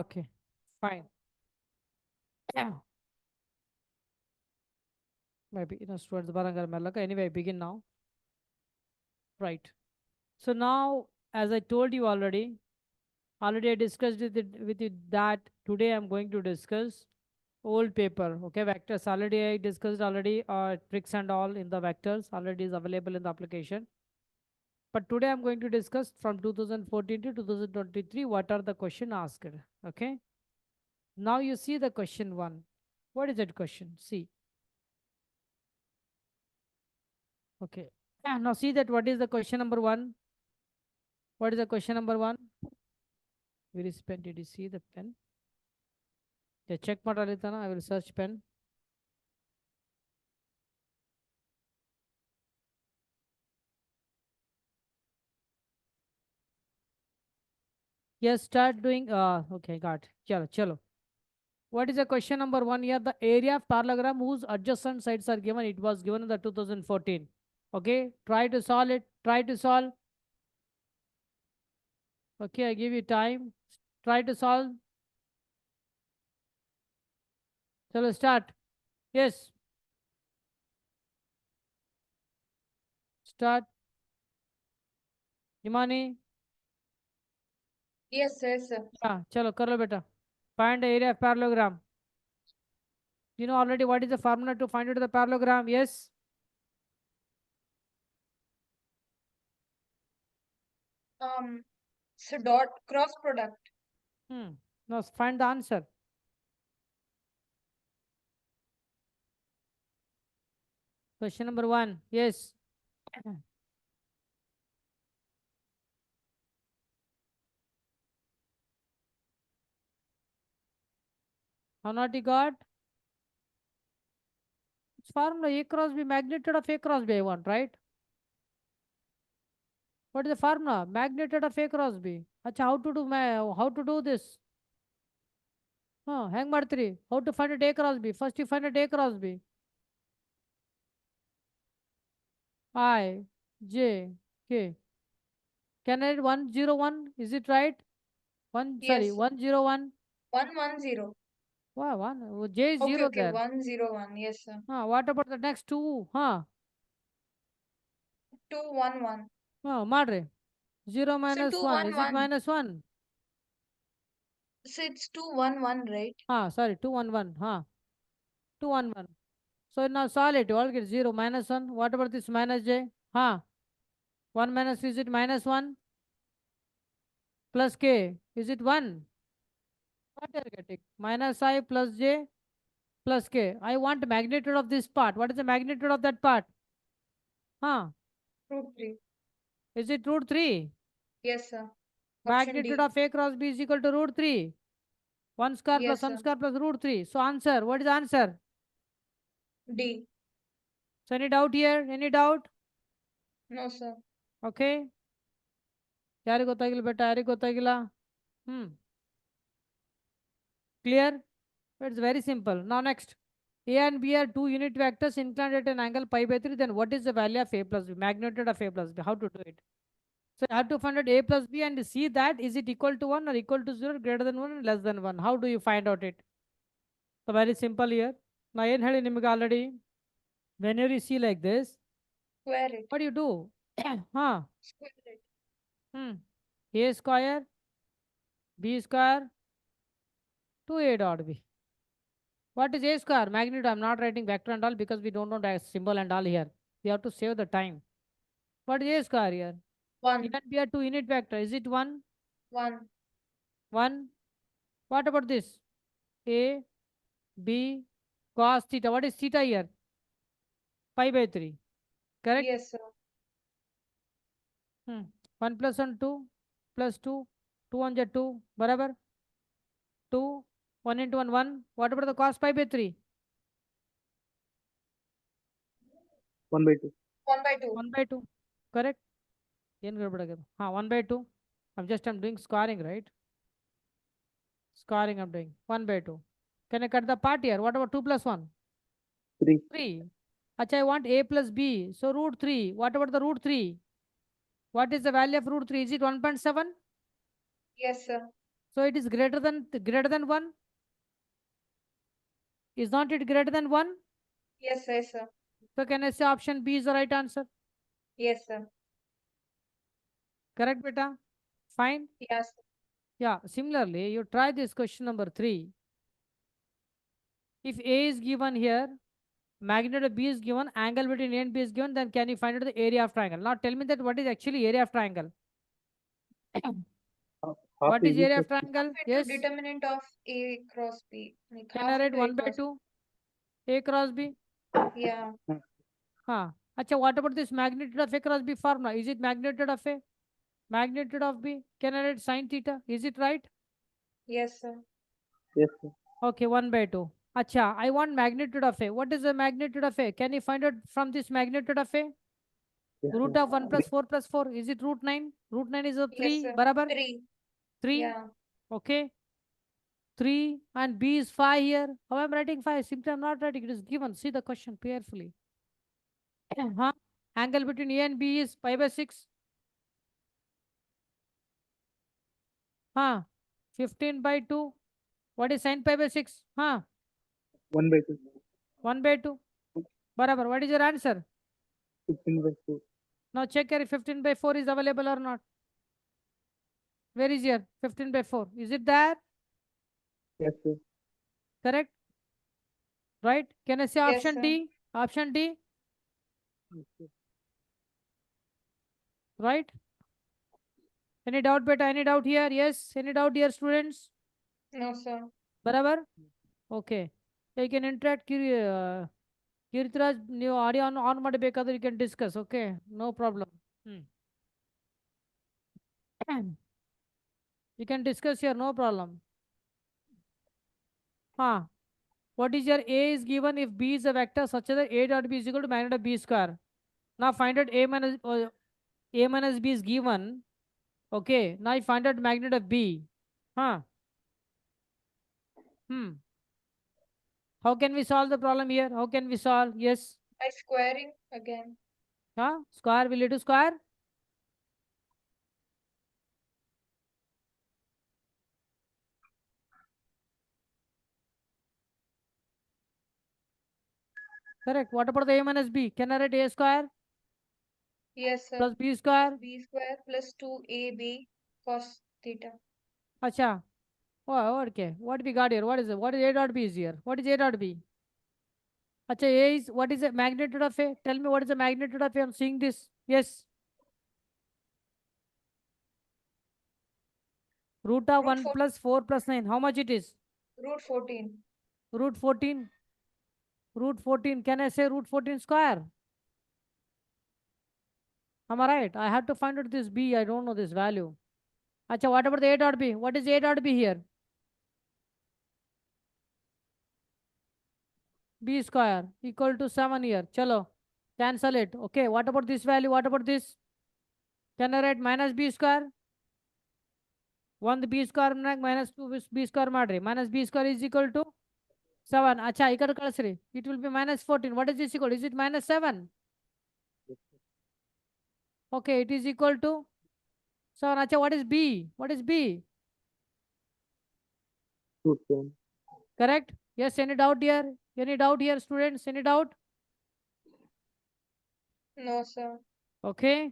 Okay, fine. Yeah. Maybe towards Barangar Malaka. Anyway, begin now. Right. So now, as I told you already I discussed with you that today I'm going to discuss old paper. Okay, vectors. Already I discussed tricks and all in the vectors. Already is available in the application. But today I'm going to discuss from 2014 to 2023 what are the question asked. Okay. Now you see the question one. What is that question? See. Okay. Yeah, now see that what is the question number one? What is the question number one? Where is pen? Did you see the pen? Yeah, check Matalitana. I will search pen. Yes, start doing. Okay, got. Chalo, chalo. What is the question number one here? The area of parallelogram whose adjacent sides are given. It was given in the 2014. Okay, try to solve it. Try to solve. Okay, I give you time. Try to solve. Chalo, start. Yes, start. Imani. Yes, sir. Yeah, chalo, kar lo beta. Find the area of parallelogram. You know already what is the formula to find out the parallelogram? Yes. So dot cross product. Hmm. Now find the answer. Question number one. Yes. How not you got? It's formula A cross B magnitude of A cross B I want, right? What is the formula? Magnitude of A cross B. Acha, how to do this? Hang three. How to find it A cross B? First you find it A cross B. I J K. Can I read 101? Is it right? One sorry, Yes. 101. 110. Wow, one. J is Okay, zero okay. there. 101. Yes, sir. What about the next two? 211. Madre. 0 So minus 1. Is it 211. minus 1? So it's 211, right? Sorry, 211. 211. So now solve it. All get 0 minus 1. What about this minus j? 1 minus is it minus 1? Plus k. Is it 1? What are you getting? Minus I plus j plus k. I want magnitude of this part. What is the magnitude of that part? Huh? Root 3. Is it root 3? Yes, sir. Option Magnitude D. of a cross b is equal to root 3. 1 square plus Yes, 1 sir. square plus root 3. So answer. What is the answer? D. So any doubt here? Any doubt? No, sir. Okay. ಯಾರಿಗ್ ಗೊತ್ತಾಗಿಲ್ಲ ಬೇಟ ಯಾರಿಗ್ ಗೊತ್ತಾಗಿಲ್ಲ clear. It's very simple. Now next, a and b are two unit vectors inclined at an angle pi by 3. Then what is the value of a plus b? Magnitude of a plus b. How to do it? So you have to find out a plus b and see that is it equal to 1 or equal to 0, greater than 1 and less than 1. How do you find out it? So very simple here. Now ಏನು ಹೇಳಿ ನಿಮಗೆ already whenever you see like this, Square it. what do you do? huh Square it. hmm a square b square 2a dot b. What is a square? Magnitude. I'm not writing vector and all because we don't know the symbol and all here. We have to save the time. What is a square here? 1. Even we are two unit vector. Is it 1? 1. 1. What about this? A, B, cos theta. What is theta here? Pi by 3. Correct? Yes, sir. 1 plus 1, 2 plus 2. 2 on the 2. Barabar? 2. 1 into 1, 1. What about the cos pi by 3? 1/2. 1 by 2. 1 by 2. Correct? 1 by 2. I'm doing squaring, right? Squaring I'm doing. 1 by 2. Can I cut the part here? What about 2 plus 1? 3. 3. Acha, I want a plus b. So root 3. What about the root 3? What is the value of root 3? Is it 1.7? Yes, sir. So it is greater than 1. Is not it greater than 1? Yes, yes, sir. So can I say option B is the right answer? Yes, sir. Correct, beta? Fine. Yes. Yeah, similarly, you try this question number 3. If A is given here, magnitude of B is given, angle between A and B is given, then can you find out the area of triangle? Now tell me that what is actually area of triangle? Half What is AB area of plus triangle? Into Yes. determinant of A cross B. Like Can half I write into A 1 by cross 2? A cross B? B. Yeah. Huh. Acha, what about this magnitude of A cross B formula? Is it magnitude of A? Magnitude of B? Can I write sine theta? Is it right? Yes, sir. yes, sir. Okay, 1 by 2. Acha, I want magnitude of A. What is the magnitude of A? Can you find out from this magnitude of A? Yes, Root sir. of 1 plus 4 plus 4. Is it root 9? Root 9 is a Yes, 3. sir. Barabar? 3. 3. Yeah. Okay. 3 and B is 5 here. How I'm writing 5? Simply I'm not writing. It is given. See the question carefully. Huh? Angle between A and B is pi by 6. Huh? 15 by 2. What is sine pi by 6? Huh? 1 by 2. 1 by 2. Barabar. What is your answer? 15 by 4. Now check here if 15 by 4 is available or not. Where is here? 15 by 4. Is it there? Yes, sir. Correct? Right? Can I say Yes, option sir. D? Option D? Yes, sir. Right? Any doubt, beta? Any doubt here? Yes? Any doubt here, students? No, sir. Barabar? Okay. You can interact. Kirtiraj, ನೀವು audio on ಮಾಡಬೇಕಾದ್ರೆ you can discuss. Okay? No problem. You can discuss here, no problem. Huh. What is your A is given if B is a vector such that A dot B is equal to magnitude of B square. Now find out A minus B is given. Okay. Now you find out magnitude of B. Huh. How can we solve the problem here? How can we solve? Yes. By squaring again. Huh? Square, will you do square? Correct. What about the A minus B? Can I write A square Yes, sir. plus B square? B square plus 2AB cos theta. Acha. Oh, okay. What we got here? What is it? What is A dot B is here? What is A dot B? Acha, A is, what is the magnitude of A? Tell me what is the magnitude of A? I'm seeing this. Yes. Root of Root 1 four- plus 4 plus 9. How much it is? Root 14. Root 14. Root 14. Can I say root 14 square? Am I right? I have to find out this B. I don't know this value. Acha, what about the A dot B? What is A dot B here? B square equal to 7 here. Chalo. Cancel it. Okay. What about this value? What about this? Can I write minus B square? 1 B square minus 2 B square madri. Minus B square is equal to 7. Acha, ikkada kalasri. It will be minus 14. What is this equal? Is it minus 7? Okay, it is equal to 7. Acha, what is B? What is B? Root 7. Correct? Yes, any doubt here? Any doubt here, students? Any doubt? No, sir. Okay.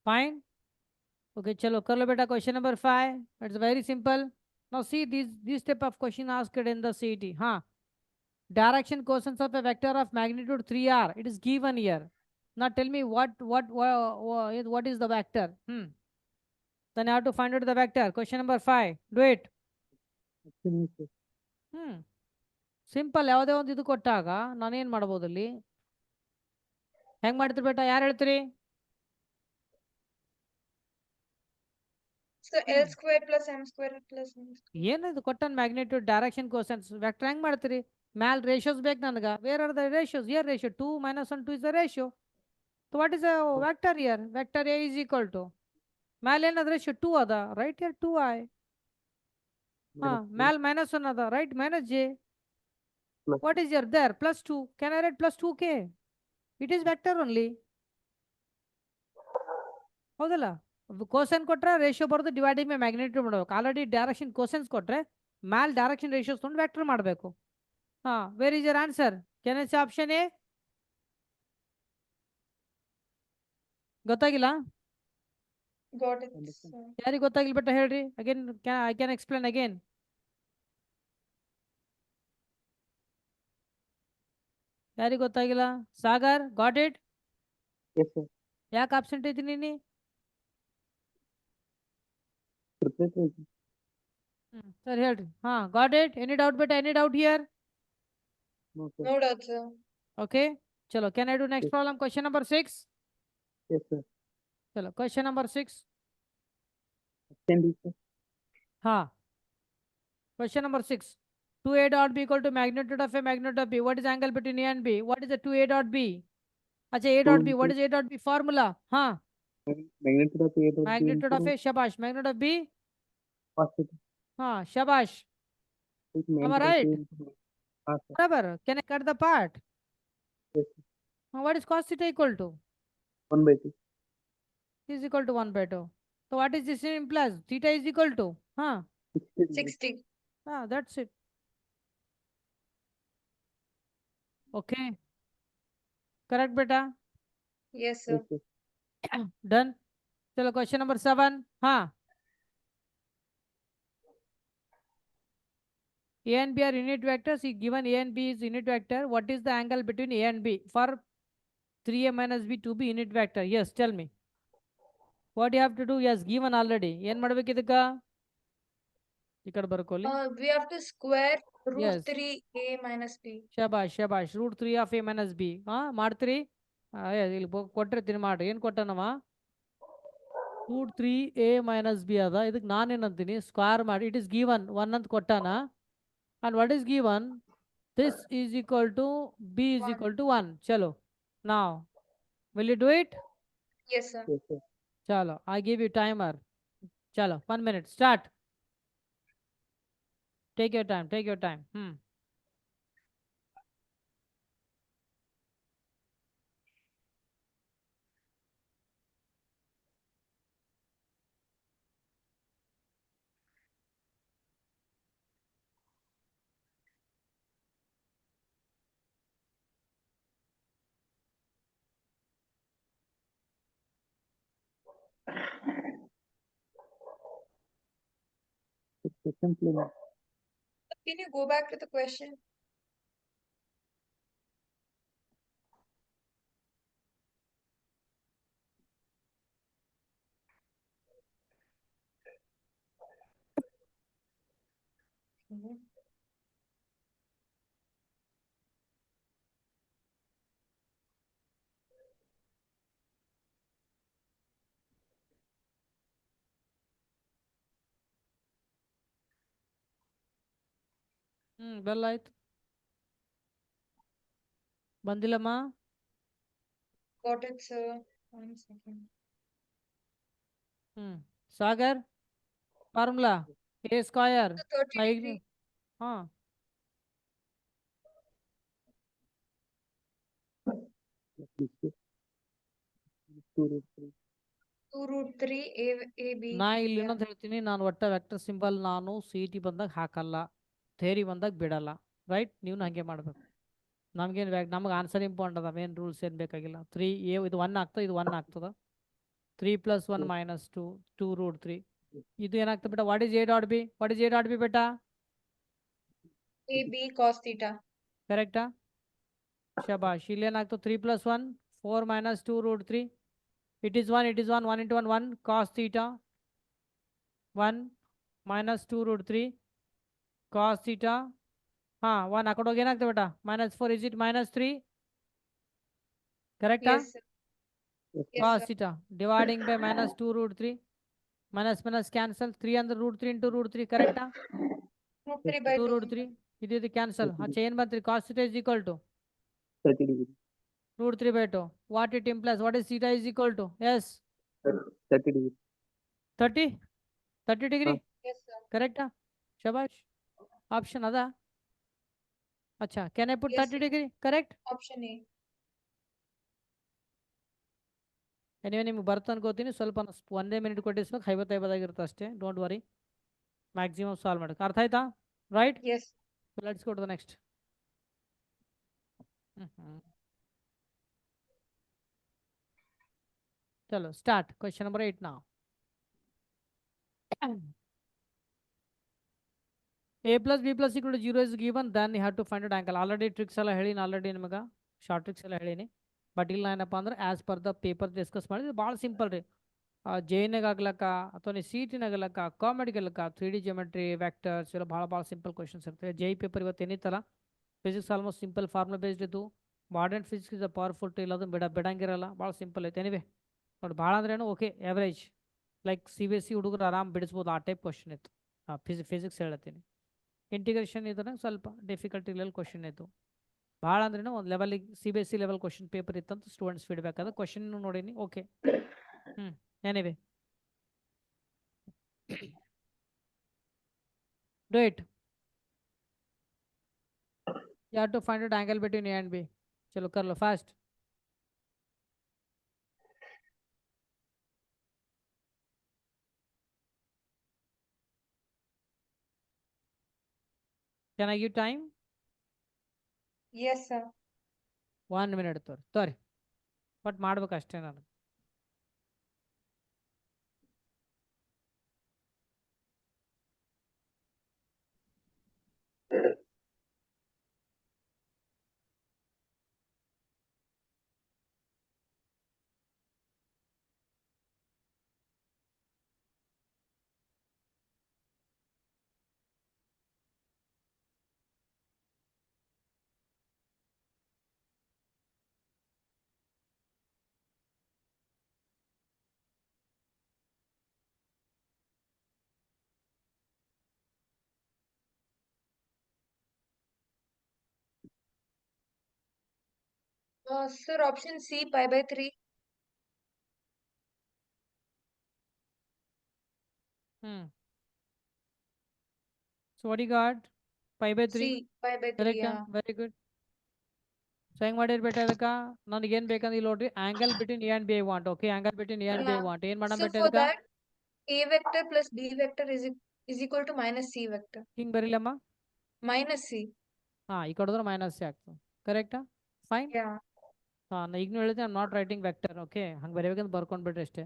Fine. Okay, chalo, kar lo beta question number 5. It's very simple. Now see this type of question asked in the CET. Huh? Direction quotients of a vector of magnitude 3r. It is given here. Now tell me what is the vector? Then I have to find out the vector. Question number 5. Do it. Option A, sir. Simple ಯಾವುದೇ ಒಂದು ಇದು ಕೊಟ್ಟಾಗ ನಾನೇನು ಮಾಡ್ಬೋದು ಅಲ್ಲಿ ಹೆಂಗ್ ಮಾಡ್ತೀರಿ ಬೇಟ ಯಾರು ಹೇಳ್ತೀರಿ So L square plus M square plus M square. ಏನಿದು ಕೊಟ್ಟನ್ ಮ್ಯಾಗ್ನಿಟ್ಯೂಡ್ ಡೈರೆಕ್ಷನ್ ಕೋಸೆನ್ಸ್ ವೆಕ್ಟರ್ ಹೆಂಗ್ ಮಾಡ್ತೀರಿ ಮ್ಯಾಲ್ ರೇಷಿಯೋಸ್ ಬೇಕು ನನಗೆ where are the ratios year ratio 2 minus 1 2 is the ratio. So what is the vector here? Vector A is equal to ಮ್ಯಾಲ್ ಏನದ ratio 2 ಅದ right here 2i. ಮ್ಯಾಲ್ -1 ಅದ right -j. Plus. What is here there? +2. Can I write +2k? It is vector only. ಹೌದಲ್ಲ cosine ಕೊಟ್ರೆ ratio ಬರೋದು dividing by magnitude ಮಾಡ್ಬೇಕು. Already direction cosines ಕೊಟ್ರೆ ಮ್ಯಾಲ್ ಡೈರೆಕ್ಷನ್ ರೇಷಿಯೋಸ್ ತೊಗೊಂಡು ವೆಕ್ಟರ್ ಮಾಡಬೇಕು. ಹಾ, where is your answer? Can I say option A? ಗೊತ್ತಾಗಿಲ್ಲ? Got it, Understand. sir. ಯಾರಿಗೆ ಗೊತ್ತಾಗಿಲ್ಲ ಬೆಟ್ಟ ಹೇಳ್ರಿ. Again I can explain again. ಯಾರಿಗೆ ಗೊತ್ತಾಗಿಲ್ಲ? Sagar, got it? Yes, sir. ಯಾಕೆ ಆಬ್ಸೆಂಟ್ ಐತಿ ನೀನಿ? Preparatory. ಸರ್ ಹೇಳ್ರಿ. ಹಾ, ಗಾಟ್ ಇಟ್? ಎನಿ ಡೌಟ್ ಬೆಟ್ಟ? Any doubt here? No, sir. No doubt, sir. Okay, chalo, can I do next Yes. problem? Question number 6. Yes, sir. Chalo, question number 6. Option D, sir. Ha. Question number 6. 2A dot B equal to magnitude of A, magnitude of B. What is the angle between A and B? What is the 2A dot B? Acha, A dot B. What is A dot B formula? Ha. Magnitude of A dot B Magnitude of into A, shabash. Magnitude of B? cos theta. Ha, shabash. Is Am I magnitude of right? A into sir. Barabar. Can I cut the part? Yes, sir. What is cos theta equal to? 1 by 2. Is equal to 1 by 2. So what is this implies? Theta is equal to? Ha. 60 degrees. 60. Ah, that's it. Okay. Correct, beta? Yes, sir. Yes, sir. Done. Chalo, question number 7. Ha. A and B are unit vectors. If given A and B is unit vector, what is the angle between A and B? For 3A minus B to be unit vector. Yes, tell me. What you have to do? Yes, given already. ಏನ್ ಮಾಡ್ಬೇಕು ಇದಕ್ಕ? ಈ ಕಡೆ ಬರ್ಕೊಳ್ಳಿ. We have to square root Yes. 3A minus B. ಶಬಾಷ್ ಶಬಾಷ್. Root 3 of A minus B. ಹಾ, ಮಾಡ್ತೀರಿ? ಇಲ್ಲಿ ಕೊಟ್ಟಿರ್ತೀನಿ ಮಾಡ್ರಿ. ಏನು ಕೊಟ್ಟನವ? ರೂಟ್ 3A minus B ಅದ. ಇದಕ್ಕೆ ನಾನೇನಂತೀನಿ? ಸ್ಕ್ವೇರ್ ಮಾಡಿ. ಇಟ್ ಇಸ್ ಗಿವನ್ 1 ಅಂತ ಕೊಟ್ಟಾನ. And what is given? This is equal to B is 1. equal to 1. Chalo. Now, will you do it? Yes, sir. Yes, sir. Chalo. I give you timer. Chalo. 1 minute. Start. Take your time. Take your time. The second plane. Can you go back to the question? Mhm. ಬೆಲ್ಲ ಆಯ್ತು. ಬಂದಿಲ್ಲಮ್ಮ? Got it, sir. 1 second. Sagar, formula A square. 30 degree. ಹಾ, This is 2 root 3. 2 root 3 AB. ನಾ ಇಲ್ಲಿ Yeah. ಇನ್ನೊಂದು ಹೇಳ್ತೀನಿ. ನಾನು ಒಟ್ಟ vector symbol ನಾನು CET ಬಂದಾಗ ಹಾಕಲ್ಲ, ಥೇರಿ ಬಂದಾಗ ಬಿಡಲ್ಲ. ರೈಟ್? ನೀವು ಹಂಗೆ ಮಾಡ್ಬೇಕು. ನಮ್ಗೇನು ನಮ್ಗೆ ಆನ್ಸರ್ ಇಂಪಾರ್ಟೆಂಟ್ ಅದ. ಏನು ರೂಲ್ಸ್ ಏನು ಬೇಕಾಗಿಲ್ಲ. 3A ಇದು 1 ಆಗ್ತದೆ, ಇದು 1 ಆಗ್ತದ. 3 + 1 - 2 2 root 3. ಇದು ಏನಾಗ್ತದೆ ಬೇಟ? What is A dot B? What is A dot B ಬೇಟ? AB cos theta. ಕರೆಕ್ಟಾ? ಶಬಾಷ್. ಇಲ್ಲಿ ಏನಾಗ್ತದೆ? 3 + 1 4 - 2 root 3. It is 1, it is 1, 1 into 1, 1 cos theta. 1 - 2 root 3 cos theta. ಹಾ, 1 ಆ ಕಡೆ ಹೋಗಿ ಏನಾಗ್ತದೆ ಬೇಟ? -4. Is it -3? ಕರೆಕ್ಟಾ? Yes, sir. Yes, Yes, Cos sir. theta dividing by -2 root 3. Minus cancel. 3 under root 3 into root 3. Correcta? Root 3 by 2 2. root 3. ಇದು cancel. Chain by 3. Cos theta is equal to 30 degrees. root 3 by 2. What it implies? What is theta is equal to? Yes. 30 degrees. 30? 30 degree? Yes, sir. Correcta? Shabash. Option ada. Acha. Can I put Yes, 30 degree? Correct? Option A. Anyway ನಿಮ್ಗೆ ಬರ್ತ ಅನ್ಕೋತೀನಿ, ಸ್ವಲ್ಪ ಒಂದೇ minute ಕೊಟ್ಟಿಸ್ಬೇಕು, 50 ಆಗಿರುತ್ತೆ ಅಷ್ಟೇ, don't worry, maximum solve ಮಾಡೋಕೆ. ಅರ್ಥ ಆಯ್ತಾ? Right, Yes. Let's go to the next. ಚಲೋ ಸ್ಟಾರ್ಟ್. ಕ್ವೆಶ್ಚನ್ ನಂಬರ್ 8 ನಾವು. a plus b plus equal to 0 is given, then you have to find out angle. Already tricks ಎಲ್ಲ ಹೇಳೀನಿ, already ನಿಮಗೆ short tricks ಎಲ್ಲ ಹೇಳೀನಿ. But ಇಲ್ಲ ಏನಪ್ಪ ಅಂದ್ರೆ as per the paper discuss ಮಾಡಿದ್ರೆ ಭಾಳ ಸಿಂಪಲ್ ರೀ. ಜೈನಾಗ ಆಗ್ಲಕ್ಕ ಅಥವಾ ನೀವು ಸಿ ಟಿನಾಗ ಆಗ್ಲಕ್ಕ, ಕಾಮಿಡಿಗೆ ಆಗ್ಲಕ್ಕ, 3D ಜಿಯೋಮೆಟ್ರಿ, ವ್ಯಾಕ್ಟರ್ಸ್ ಎಲ್ಲ ಭಾಳ ಸಿಂಪಲ್ ಕ್ವಶನ್ಸ್ ಇರ್ತವೆ. ಜೈ ಪೇಪರ್ ಇವತ್ತು ಏನಿತ್ತಲ್ಲ, physics almost simple formula based ಇದ್ದು. Modern physics is a powerful too, ಇಲ್ಲ ಅದನ್ನು ಬಿಡಂಗಿರಲ್ಲ, ಭಾಳ ಸಿಂಪಲ್ ಐತೆ. ಎನಿವೆ ನೋಡಿ, ಭಾಳ ಅಂದ್ರೇನು ಓಕೆ, ಎವರೇಜ್ ಲೈಕ್ CBSE ಹುಡುಗರು ಆರಾಮ್ ಬಿಡಿಸ್ಬೋದು, ಆ ಟೈಪ್ ಕ್ವಶನ್ ಇತ್ತು. ಫಿಸಿಕ್ಸ್ ಹೇಳ್ತೀನಿ. ಇಂಟಿಗ್ರೇಷನ್ ಇದ್ರೆ ಸ್ವಲ್ಪ ಡಿಫಿಕಲ್ಟಿ ಲೆವೆಲ್ ಕ್ವಶನ್ ಇತ್ತು. ಭಾಳ ಅಂದ್ರೇನು ಒಂದು ಲೆವೆಲಿಗೆ CBSE ಲೆವೆಲ್ ಕ್ವಶನ್ ಪೇಪರ್ ಇತ್ತಂತ ಸ್ಟೂಡೆಂಟ್ಸ್ ಫೀಡ್ಬ್ಯಾಕ್ ಅದ. ಕ್ವಶನ್ ನೋಡೀನಿ, okay. Anyway do it. You have to find out angle between A and B. चलो कर लो fast. Can I give time? Yes, sir. 1 minute ತೋರಿ ಬಟ್ ಮಾಡ್ಬೇಕು ಅಷ್ಟೇ ನಾನು. Sir, option C, pi by 3. So what you got? Pi by 3. C, pi by 3, Correct? yeah. Very good. So ಹೆಂಗೆ ಮಾಡಿರ್ಬೇಟ ಅದಕ್ಕೆ, ನನಗೆ ಏನು ಬೇಕಂದ್ರೆ ಇಲ್ಲಿ ನೋಡ್ರಿ, angle between A and B I want. Okay, angle between A and B I Yeah. want. ಏನು ಮಾಡೋಣ So Beti for ಅದಕ್ಕೆ? that, A vector plus B vector is equal to minus C vector. ಹಿಂಗೆ ಬರೀಲಮ್ಮ. Minus C. ಈ ಕಡೆ minus C ಆಗ್ತದೆ. ಕರೆಕ್ಟಾ? Fine. Yeah. ನಾನು ಈಗಲೂ ಹೇಳಿದೆ, I'm not writing vector. Okay, ಹಂಗೆ ಬರೀಬೇಕಂತ ಬರ್ಕೊಂಡ್ಬಿಟ್ರಿ ಅಷ್ಟೇ.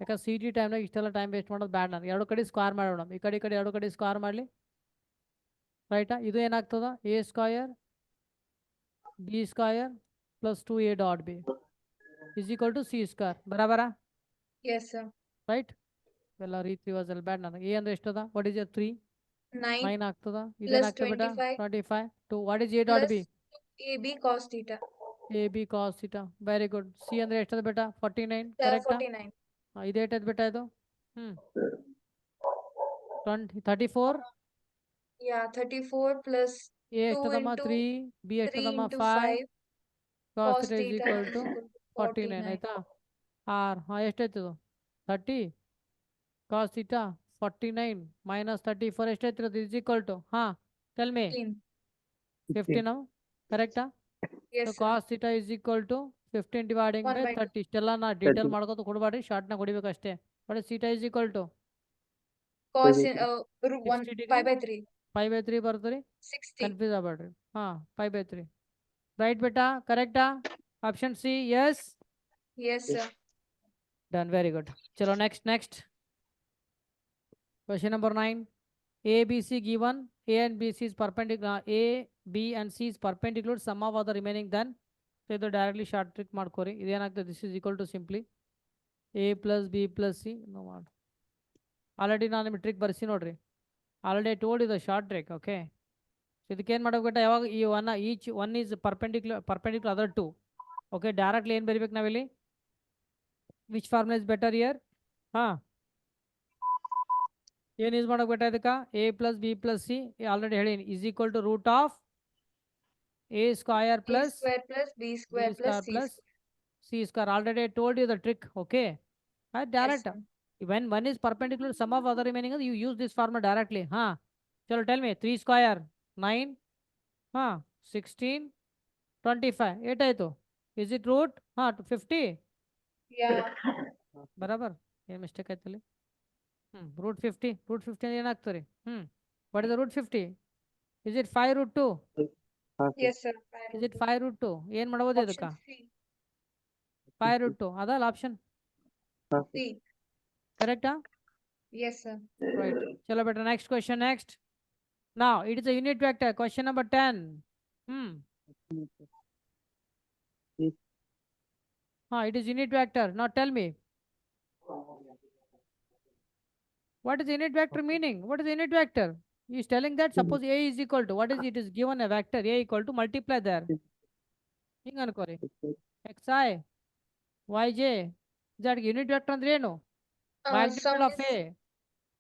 ಯಾಕಂದ್ರೆ CT ಟೈಮ್ನಾಗ ಇಷ್ಟೆಲ್ಲ ಟೈಮ್ ವೇಸ್ಟ್ ಮಾಡೋದು ಬ್ಯಾಡ್. ನಾನು ಎರಡು ಕಡೆ ಸ್ಕ್ವಾರ್ ಮಾಡೋಣ, ಈ ಕಡೆ ಎರಡು ಕಡೆ ಸ್ಕ್ವಾರ್ ಮಾಡಲಿ. ರೈಟಾ? ಇದು ಏನಾಗ್ತದ? A square B square plus 2A dot B is equal to C square. ಬರಾಬರ? Yes, sir. ರೈಟ್? ಎಲ್ಲ ರೀತಿ ವಾಸಲ್ಲಿ ಬ್ಯಾಡ್. ನನಗೆ A ಅಂದ್ರೆ ಎಷ್ಟದ? What is 3? 9 9 ಆಗ್ತದ. plus ಇದೇನಾಗ್ತದೆ ಬೇಟ? 25 25 to what is A dot plus B? AB cos theta. AB cos theta. Very good. C ಅಂದ್ರೆ ಎಷ್ಟದ ಬೇಟ? 49. Sir, ಕರೆಕ್ಟಾ? 49. ಇದು ಏಟದ ಬೇಟ ಇದು? 34. Yeah, 34 plus A 2 ಎಷ್ಟದಮ್ಮ? into 3. B 3 ಎಷ್ಟದಮ್ಮ? into 5. 5 cos cos theta is theta equal is to equal to 49. 49. ಆಯ್ತಾ? ಎಷ್ಟಾಯ್ತದು? 30 cos theta 49 minus 34 ಎಷ್ಟಾಯ್ತಿರೋದು? is equal to tell me 15 ನಾವು. ಕರೆಕ್ಟಾ? Yes, so sir. cos theta is equal to 15 dividing 1 by by 30. ಇಷ್ಟೆಲ್ಲ ನಾ detail 30. ಮಾಡ್ಕೊತ ಕೊಡಬೇಡ್ರಿ, ಶಾರ್ಟ್ನಾಗ ಹೊಡಿಬೇಕು ಅಷ್ಟೇ. But theta is equal to Cos by 3. root 1 60 pi degree by 3. 5/3 ಬರ್ತದೆ. 60. Confuse ಆಗ್ಬೇಡ್ರಿ. 5/3 right ಬೇಟಾ? ಕರೆಕ್ಟಾ? Option C. Yes, Yes, sir. Done. Very good. ಚಲೋ next. Question number 9. A, B, C given. A and B, C is perpendicular. A, B and C is perpendicular. Sum of the remaining then. So ಇದು directly short trick ಮಾಡ್ಕೋರಿ. ಇದೇನಾಗ್ತದೆ? This is equal to simply A plus B plus C. ನೋ ಮಾಡಿ already ನಾನು ನಿಮ್ಗೆ trick ಬರ್ಸಿ ನೋಡ್ರಿ. Already told ಇದು ಶಾರ್ಟ್ ಟ್ರಿಕ್. ಓಕೆ, ಇದಕ್ಕೇನು ಮಾಡಬೇಕು? ಯಾವಾಗ ಈ one is perpendicular other to. Okay, directly ಏನು ಬರಿಬೇಕು ನಾವಿಲ್ಲಿ? Which formula is better here? ಏನು ಯೂಸ್ ಮಾಡೋಕೆ ಬೇಟ ಇದಕ್ಕೆ? A plus B plus C already ಹೇಳೀನಿ is equal to root of A square A plus square plus B square plus C plus square. C square. Already I told you the trick. Okay, Yes, direct. sir. When one is perpendicular, sum of other remaining, you use this formula directly. Chalo, tell me. 3 square 9 16 25 8 ಆಯ್ತು. Is it root 50? Yeah. ಬರಾಬರ್ ಏನು mistake ಆಯ್ತಲ್ಲಿ root 50 root 50 ಅಂದ್ರೆ ಏನಾಗ್ತದೆ ರೀ what is the root 50 is it 5 root 2 ಹಾ sir Yes, sir. Is it 5 root 2 ಏನು ಮಾಡ್ಬೋದು ಇದಕ್ಕೆ Option C. 5 root 2 ಅದಲ್ಲ ಆಪ್ಷನ್ ಹಾ ಸರ್ C. ಕರೆಕ್ಟಾ Yes, sir. ರೈಟ್ ಚಲೋ ಬೇಟ next question next now it is a unit vector question number 10 it is unit vector now tell me what is unit vector meaning what is unit vector he is telling that suppose a is equal to what is it is given a vector a equal to multiply there ಹಿಂಗ ಅನ್ಕೋರಿ xi yj that unit vector ಅಂದ್ರೆ ಏನು magnitude Sum of is a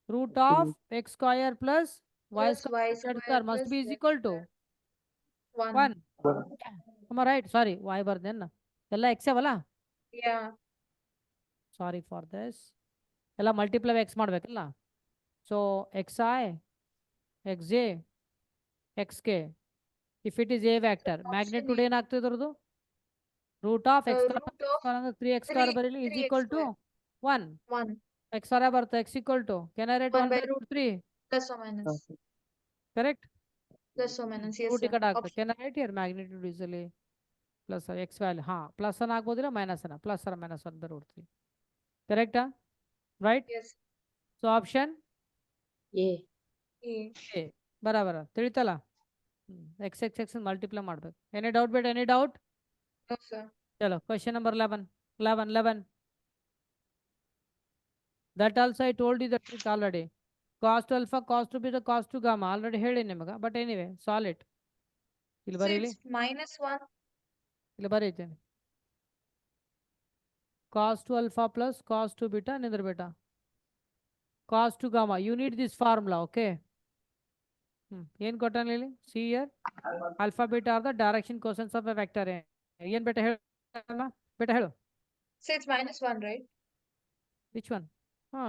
root of x square plus y plus square y z square square must plus be is z equal to square. 1. 1 am I right sorry y ಬರ್ದೇನ ಎಲ್ಲ x ಅವಲ್ಲ Yeah. Sorry for this ಎಲ್ಲ multiply x ಮಾಡ್ಬೇಕಲ್ಲ so x i x j x k if it is a vector Option magnitude A. ಏನಾಗ್ತದೆ ಇದ್ರದ್ದು root of x Root of ಅಂದ್ರೆ 3x square ಬರೀಲಿ is 3x equal to square. 1 1. X or ಬರುತ್ತೆ x equal to can I write 1 1 by by root 3 plus or ಹಾ minus. Sir correct Plus or minus. Yes, root ಈ sir. ಕಡೆ ಆಗ್ತದೆ Option. Can I write here magnitude easily plus x value ಹಾಂ plus ಅನ್ನ ಆಗ್ಬೋದಿಲ್ಲ minus ಅನ್ನ plus or minus one by root 3 ಕರೆಕ್ಟಾ right Yes. So option a A. A ಬರಾಬರ ತಿಳಿತಲ್ಲ ಎಕ್ಸ್ ಎಕ್ಸ್ ಎಕ್ಸ್ ಮಲ್ಟಿಪ್ಲೈ ಮಾಡ್ಬೇಕು ಎನಿ ಡೌಟ್ ಬೇಡ any doubt No, sir. ಚಲೋ question number 11 that also I told you the trick already cos to alpha cos to beta cos to gamma already ಹೇಳಿ ನಿಮಗೆ but anyway ಸಾಲ್ it ಇಲ್ಲಿ So Bareilly it's minus 1. ಇಲ್ಲಿ ಬರೀತೇನೆ cos to alpha plus cos to beta ನಿಂದ್ರ beta cos to gamma you need this formula okay ಏನ್ ಕೊಟ್ಟಾನ ಇಲ್ಲಿ see here alpha beta are the direction cosines of a vector ಏನ್ ಬೇಟ ಹೇಳು ಬೇಟ ಹೇಳು So it's minus 1, right? which one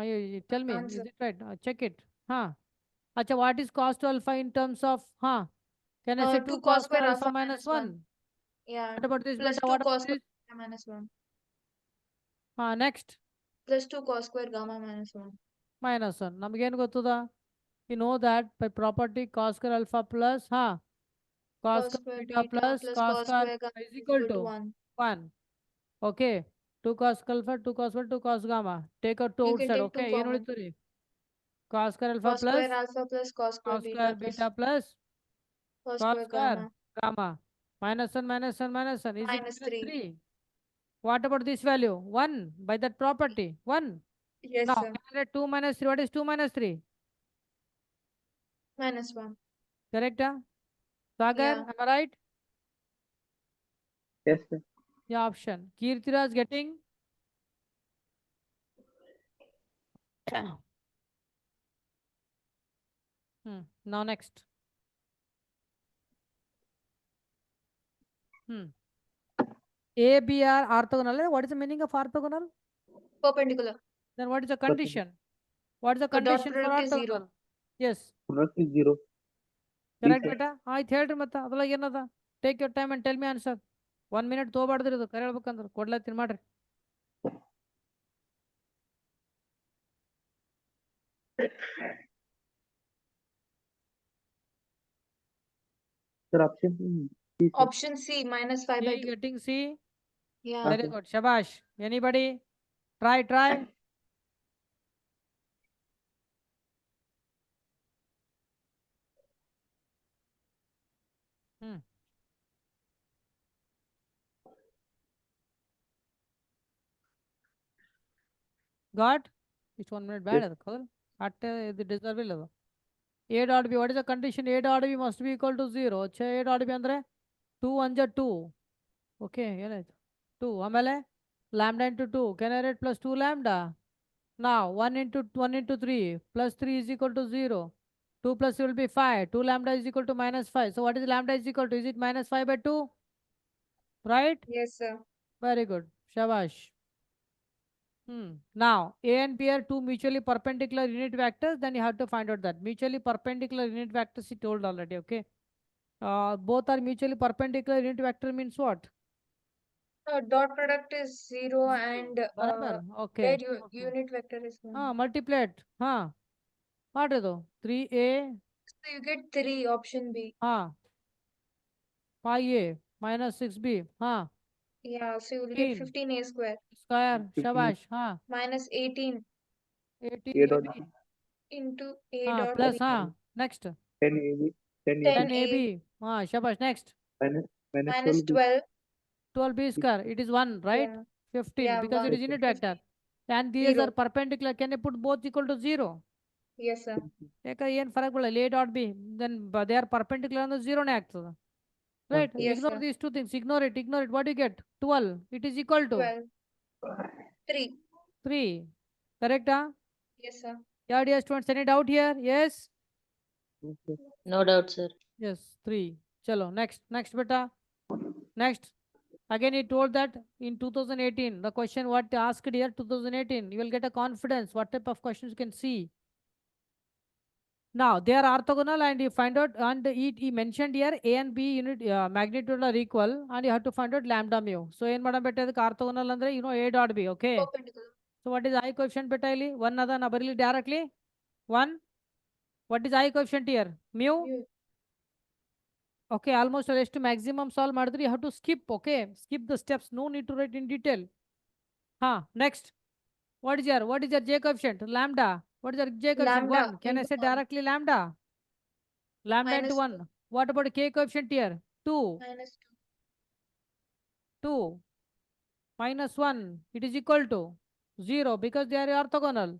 you tell me Answer. is it right check it acha what is cos to alpha in terms of can I say 2 2 cos cos square square alpha alpha minus minus 1 1. Yeah. what about this Plus beta 2 what cos about square this gamma minus 1. next Plus 2 cos square gamma minus 1. minus 1 ನಮಗೇನು ಗೊತ್ತದ you know that by property cos square alpha plus cos Cos square square beta plus plus cos cos square square gamma is is equal equal to to 1. 1 okay 2 cos alpha 2 cos square 2 cos gamma take out 2 You can outside take 2 okay ಏನು common. ಉಳಿತು ರೀ cos square alpha Cos plus square alpha plus cos square cos square beta plus beta plus cos cos square square gamma gamma minus 1 minus 1 minus 1 is it minus 3. 3 what about this value 1 by that property 1 Yes, now sir. can I write 2 minus 3 what is 2 minus 3 Minus 1. correct Sagar Yeah. am I right yes sir yeah option Kirtiraj getting now next A B are orthogonal what is the meaning of orthogonal Perpendicular. then what is the condition what is the The dot condition for product is 0. orthogonal yes product is 0 correct sir. beta ಆಯ್ತು ಹೇಳ್ರಿ ಮತ್ತೆ ಅದ್ರೊಳಗೆ ಏನದ take your time and tell me answer 1 minute ತೊಗೊಬಾರ್ದ್ರಿ ಇದು ಕರೆ ಹೇಳ್ಬೇಕಂದ್ರೆ ಕೊಡ್ಲತ್ತೀನಿ ಮಾಡ್ರಿ sir option C sir. Option C minus 5 by A 2. getting C Yeah. very Okay. good shabash anybody try got ಇಷ್ಟು 1 minute ಬ್ಯಾಡ ಅದಕ್ಕೆ ಹೌದಲ್ಲ ಅಟ್ಟೆ ಇದು ಡಿಸರ್ವ್ ಇಲ್ಲ ಅದು A dot B what is the condition A dot B must be equal to 0 A dot B ಅಂದ್ರೆ 2 1 2 okay ಏನಾಯ್ತು 2 ಆಮೇಲೆ lambda into 2 can I write plus 2 lambda now 1 into 3 plus 3 is equal to 0 2 plus will be 5 2 lambda is equal to minus 5 so what is lambda is equal to is it minus 5 by 2 right Yes, sir. very good shabash now A and B are two mutually perpendicular unit vectors then you have to find out that mutually perpendicular unit vectors he told already okay both are mutually perpendicular unit vector means what Dot product is 0 and बराबर okay where unit vector is 1. हाँ multiplet हाँ मार दो 3a So you get 3, option B. हाँ 5a minus 6b हाँ Yeah, so you will get 15 15a square square 15 शाबाश हाँ minus 18 A dot 18ab into a हाँ dot प्लस b. हाँ नेक्स्ट 10 AB 10 AB 10ab हाँ शाबाश next minus minus 12 B 12. 12b square it is 1 right Yeah, 15 because it 1. is unit vector 15. and these 0. are perpendicular can you put both equal to 0 Yes, sir. ಯಾಕೆ ಏನು ಫರಕ್ ಬೀಳಲ್ಲ a dot b then they are perpendicular ಅಂದ್ರೆ 0 ನೇ ಆಗ್ತದೆ right Okay. Yes, ignore sir. these two things ignore it what do you get 12 it is equal to 12. 3. 3 correct Yes, sir. yeah dear students any doubt here yes Okay. No doubt, sir. yes 3 chalo next beta next again he told that in 2018 the question what they asked here 2018 you will get a confidence what type of questions you can see now they are orthogonal and you find out and he mentioned here a and b unit magnitude are equal and you have to find out lambda mu so ಏನು ಮಾಡೋ ಬೆಟ್ಟ ಅದಕ್ಕೆ orthogonal ಅಂದ್ರೆ you know a dot b okay Perpendicular. so what is I coefficient beta ಇಲ್ಲಿ 1 ಅದ ನಾ ಬರೀಲಿ directly 1 what is I coefficient here mu Mu. okay almost ಎಷ್ಟು maximum solve ಮಾಡಿದ್ರೆ you have to skip okay skip the steps no need to write in detail next what is your J coefficient lambda what is your J coefficient Lambda 1 can I into say 1. directly lambda into Minus 1 what about K coefficient here 2 minus 2 minus 1 it is equal to 0 because they are orthogonal 2.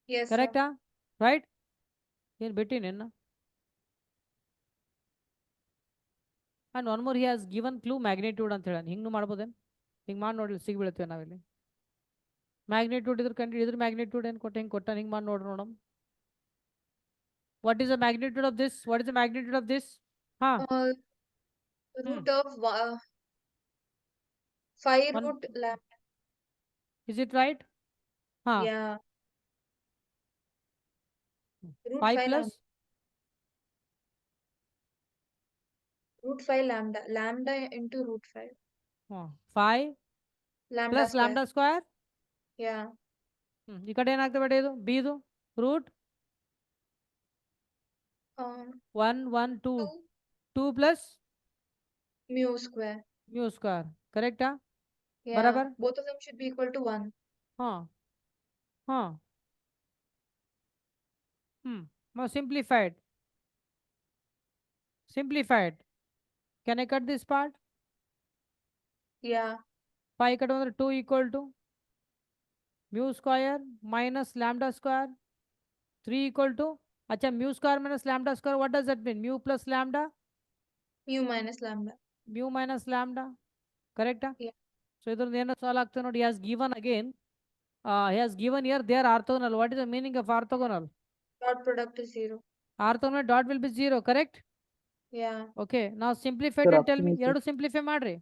Yes, correct sir. right ಏನು ಬಿಟ್ಟಿನೇನು and one more he has given clue magnitude ಅಂತ ಹೇಳಿ ಹಿಂಗೂ ಮಾಡ್ಬೋದೇನು ಹಿಂಗೆ ಮಾಡಿ ನೋಡ್ಲಿ ಸಿಗ್ಬೀಳ್ತೇವೆ ನಾವಿಲ್ಲಿ magnitude ಇದ್ರ ಕಂಡು ಇದ್ರ ಮ್ಯಾಗ್ನಿಟ್ಯೂಡ್ ಏನು ಕೊಟ್ಟು ಹಿಂಗೆ ಕೊಟ್ಟ ಹಿಂಗೆ ಮಾಡಿ ನೋಡ್ರಿ ನೋಡಮ್ what is the magnitude of this what is the magnitude of this Root of 5 One- root lambda. is it right Yeah. Root 5 5 plus root 5 lambda. Lambda into root 5. 5 Lambda plus square. lambda square Yeah. ಈ ಕಡೆ ಏನಾಗ್ತದೆ ಬೇಡ ಇದು b ಇದು root Um, 1 1 2 2 2 plus mu square. Mu square ಕರೆಕ್ಟಾ Yeah. Barabar? Both of them should be equal to 1. ಹಾಂ ಹಾಂ now simplified can I cut this part Yeah. 5 ಕಡೆ ಅಂದ್ರೆ 2 equal to mu square minus lambda square 3 equal to acha mu square minus lambda square what does that mean mu plus lambda Mu minus lambda. mu minus lambda correct Yeah. so idrand ಏನು solve ಆಗ್ತದೆ ನೋಡಿ he has given again he has given here they are orthogonal what is the meaning of orthogonal Dot product is 0. orthogonal dot will be 0 correct Yeah. okay now simplify Sir, and tell me option is ಎರಡು simplify ಮಾಡ್ರಿ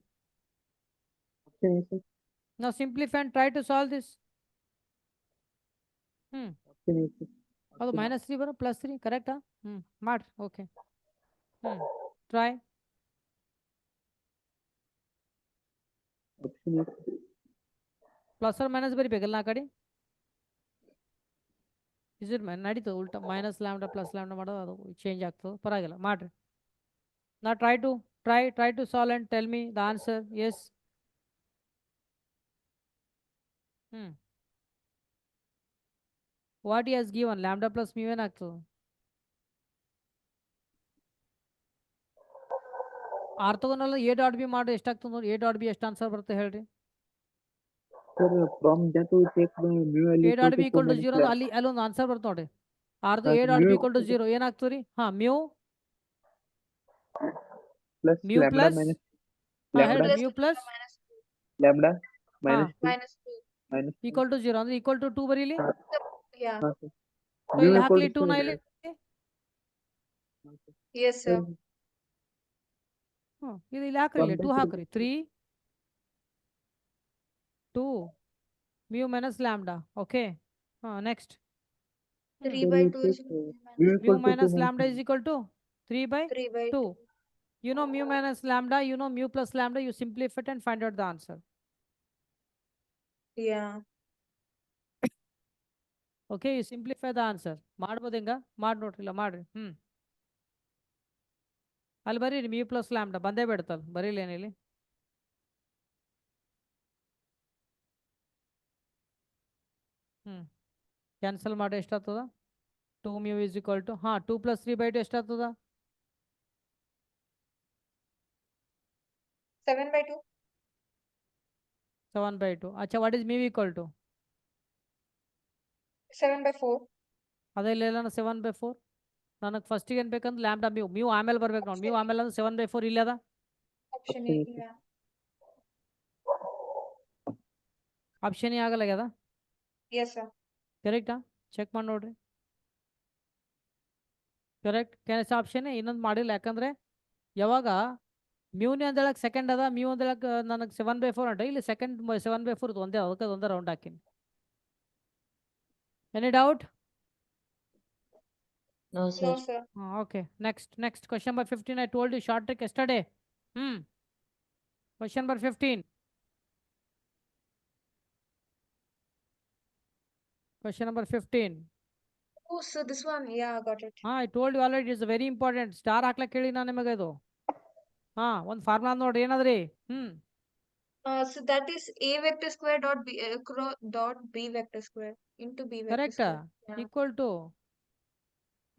option is sir. now simplify and try to solve this Option is sir. ಅದು Option- -3 ಬರೋ +3 ಕರೆಕ್ಟಾ ಮಾಡ್ರಿ okay try option is plus or minus ಬರಿಬೇಕಲ್ಲ ಆ ಕಡೆ is it ನಡೀತದೆ ಉಲ್ಟಾ ಮೈನಸ್ ಲ್ಯಾಂಬ್ಡಾ ಪ್ಲಸ್ ಲ್ಯಾಂಬ್ಡಾ ಮಾಡೋದು ಅದು ಚೇಂಜ್ ಆಗ್ತದೆ ಪರವಾಗಿಲ್ಲ ಮಾಡ್ರಿ ನಾ try to solve and tell me the answer as what ಈ has given lambda plus mu ಏನಾಗ್ತದೆ ಆರ್ಥೋಗೋನಲ್ ಎ ಡಾಟ್ ಬಿ ಮಾಡಿ ಎಷ್ಟಾಗ್ತದೆ ನೋಡಿ ಎ ಡಾಟ್ ಬಿ ಎಷ್ಟು ಆನ್ಸರ್ ಬರುತ್ತೆ ಹೇಳ್ರಿ sir from that we take the mu L a dot b equal to equal to 2 zero minus ಅಲ್ಲಿ ಅಲ್ಲೊಂದು ಆನ್ಸರ್ ಬರುತ್ತೆ ನೋಡಿ ಆರ್ದು lambda. A dot Mu b equal to zero ಏನಾಗ್ತದೆ ರೀ mu plus mu lambda plus minus ಹೇಳಿ lambda mu plus Minus 2. lambda minus 2 Minus 2. minus 2. Equal to zero ಅಂದ್ರೆ equal to 2 ಬರೀಲಿ Yeah. Sir. ಸೊ Mu ಇಲ್ಲಿ equal ಹಾಕ್ಲಿ to 2 ನ sir. ಇಲ್ಲಿ Yes, sir. ಇದು ಇಲ್ಲಿ ಹಾಕ್ರಿ ಇಲ್ಲಿ 2 ಹಾಕ್ರಿ 3 2 mu minus lambda okay next 3 Sir, by we 2 is take equal to mu mu equal to 2 minus minus lambda is equal to 3 by 3 by 2 2. You know mu minus lambda, you know mu plus lambda, you simplify it and find out the answer. Yeah. Okay, you simplify the answer. ಮಾಡ್ಬೋದು ಹಿಂಗ ಮಾಡಿ ನೋಡ್ರಿ ಇಲ್ಲ ಮಾಡ್ರಿ ಅಲ್ಲಿ ಬರೀರಿ mu plus lambda ಬಂದೇ ಬಿಡ್ತಲ್ಲ ಬರೀಲಿ ಏನಿಲ್ಲಿ cancel ಮಾಡಿ ಎಷ್ಟಾಗ್ತದ 2 mu is equal to 2 plus 3/2 ಎಷ್ಟಾಗ್ತದ 7/2. 7/2 ಅಚ್ಚಾ what is mu equal to 7/4. ಅದೇ ಇಲ್ಲ 7/4 ನನಗೆ ಫಸ್ಟಿಗೆ ಏನು ಬೇಕಂದ್ರೆ ಲ್ಯಾಂಬ್ಡಾ mu ಆಮೇಲೆ ಬರ್ಬೇಕು ನೋಡಿ mu ಆಮೇಲೆ ಅಂದ್ರೆ 7/4 ಇಲ್ಲ ಅದ Option A. Yeah. ಆಪ್ಷನ್ ಆಗಲ್ಲ ಆಗ್ಯದ Yes, sir. ಕರೆಕ್ಟಾ ಚೆಕ್ ಮಾಡಿ ನೋಡ್ರಿ ಕರೆಕ್ಟ್ ಕೆನೆಸ್ ಆಪ್ಷನ್ ಇನ್ನೊಂದು ಮಾಡಿಲ್ಲ ಯಾಕಂದ್ರೆ ಯಾವಾಗ ಮ್ಯೂನಿ ಅಂದೇಳಕ್ಕೆ ಸೆಕೆಂಡ್ ಅದ ಮ್ಯೂ ಅಂದೇಳಕ್ಕೆ ನನಗೆ 7/4 ಅಂಟ ಇಲ್ಲಿ ಸೆಕೆಂಡ್ 7/4 ಒಂದೇ ಅದಕ್ಕೆ ಒಂದೇ ರೌಂಡ್ ಹಾಕಿನಿ any doubt No, No, sir. sir. Okay, next question number 15. I told you short trick yesterday. Question number 15. Question number 15. Oh, so this one. Yeah, got it. I told you already it's very important. Star ಹಾಕ್ಲಕ್ಕೆ ಹೇಳಿ ನಾನು ನಿಮಗೆ ಇದು ಒಂದು formula ನೋಡ್ರಿ ಏನದ್ರಿ So that is A vector square dot B vector square into B vector Correct. square. Yeah. Equal to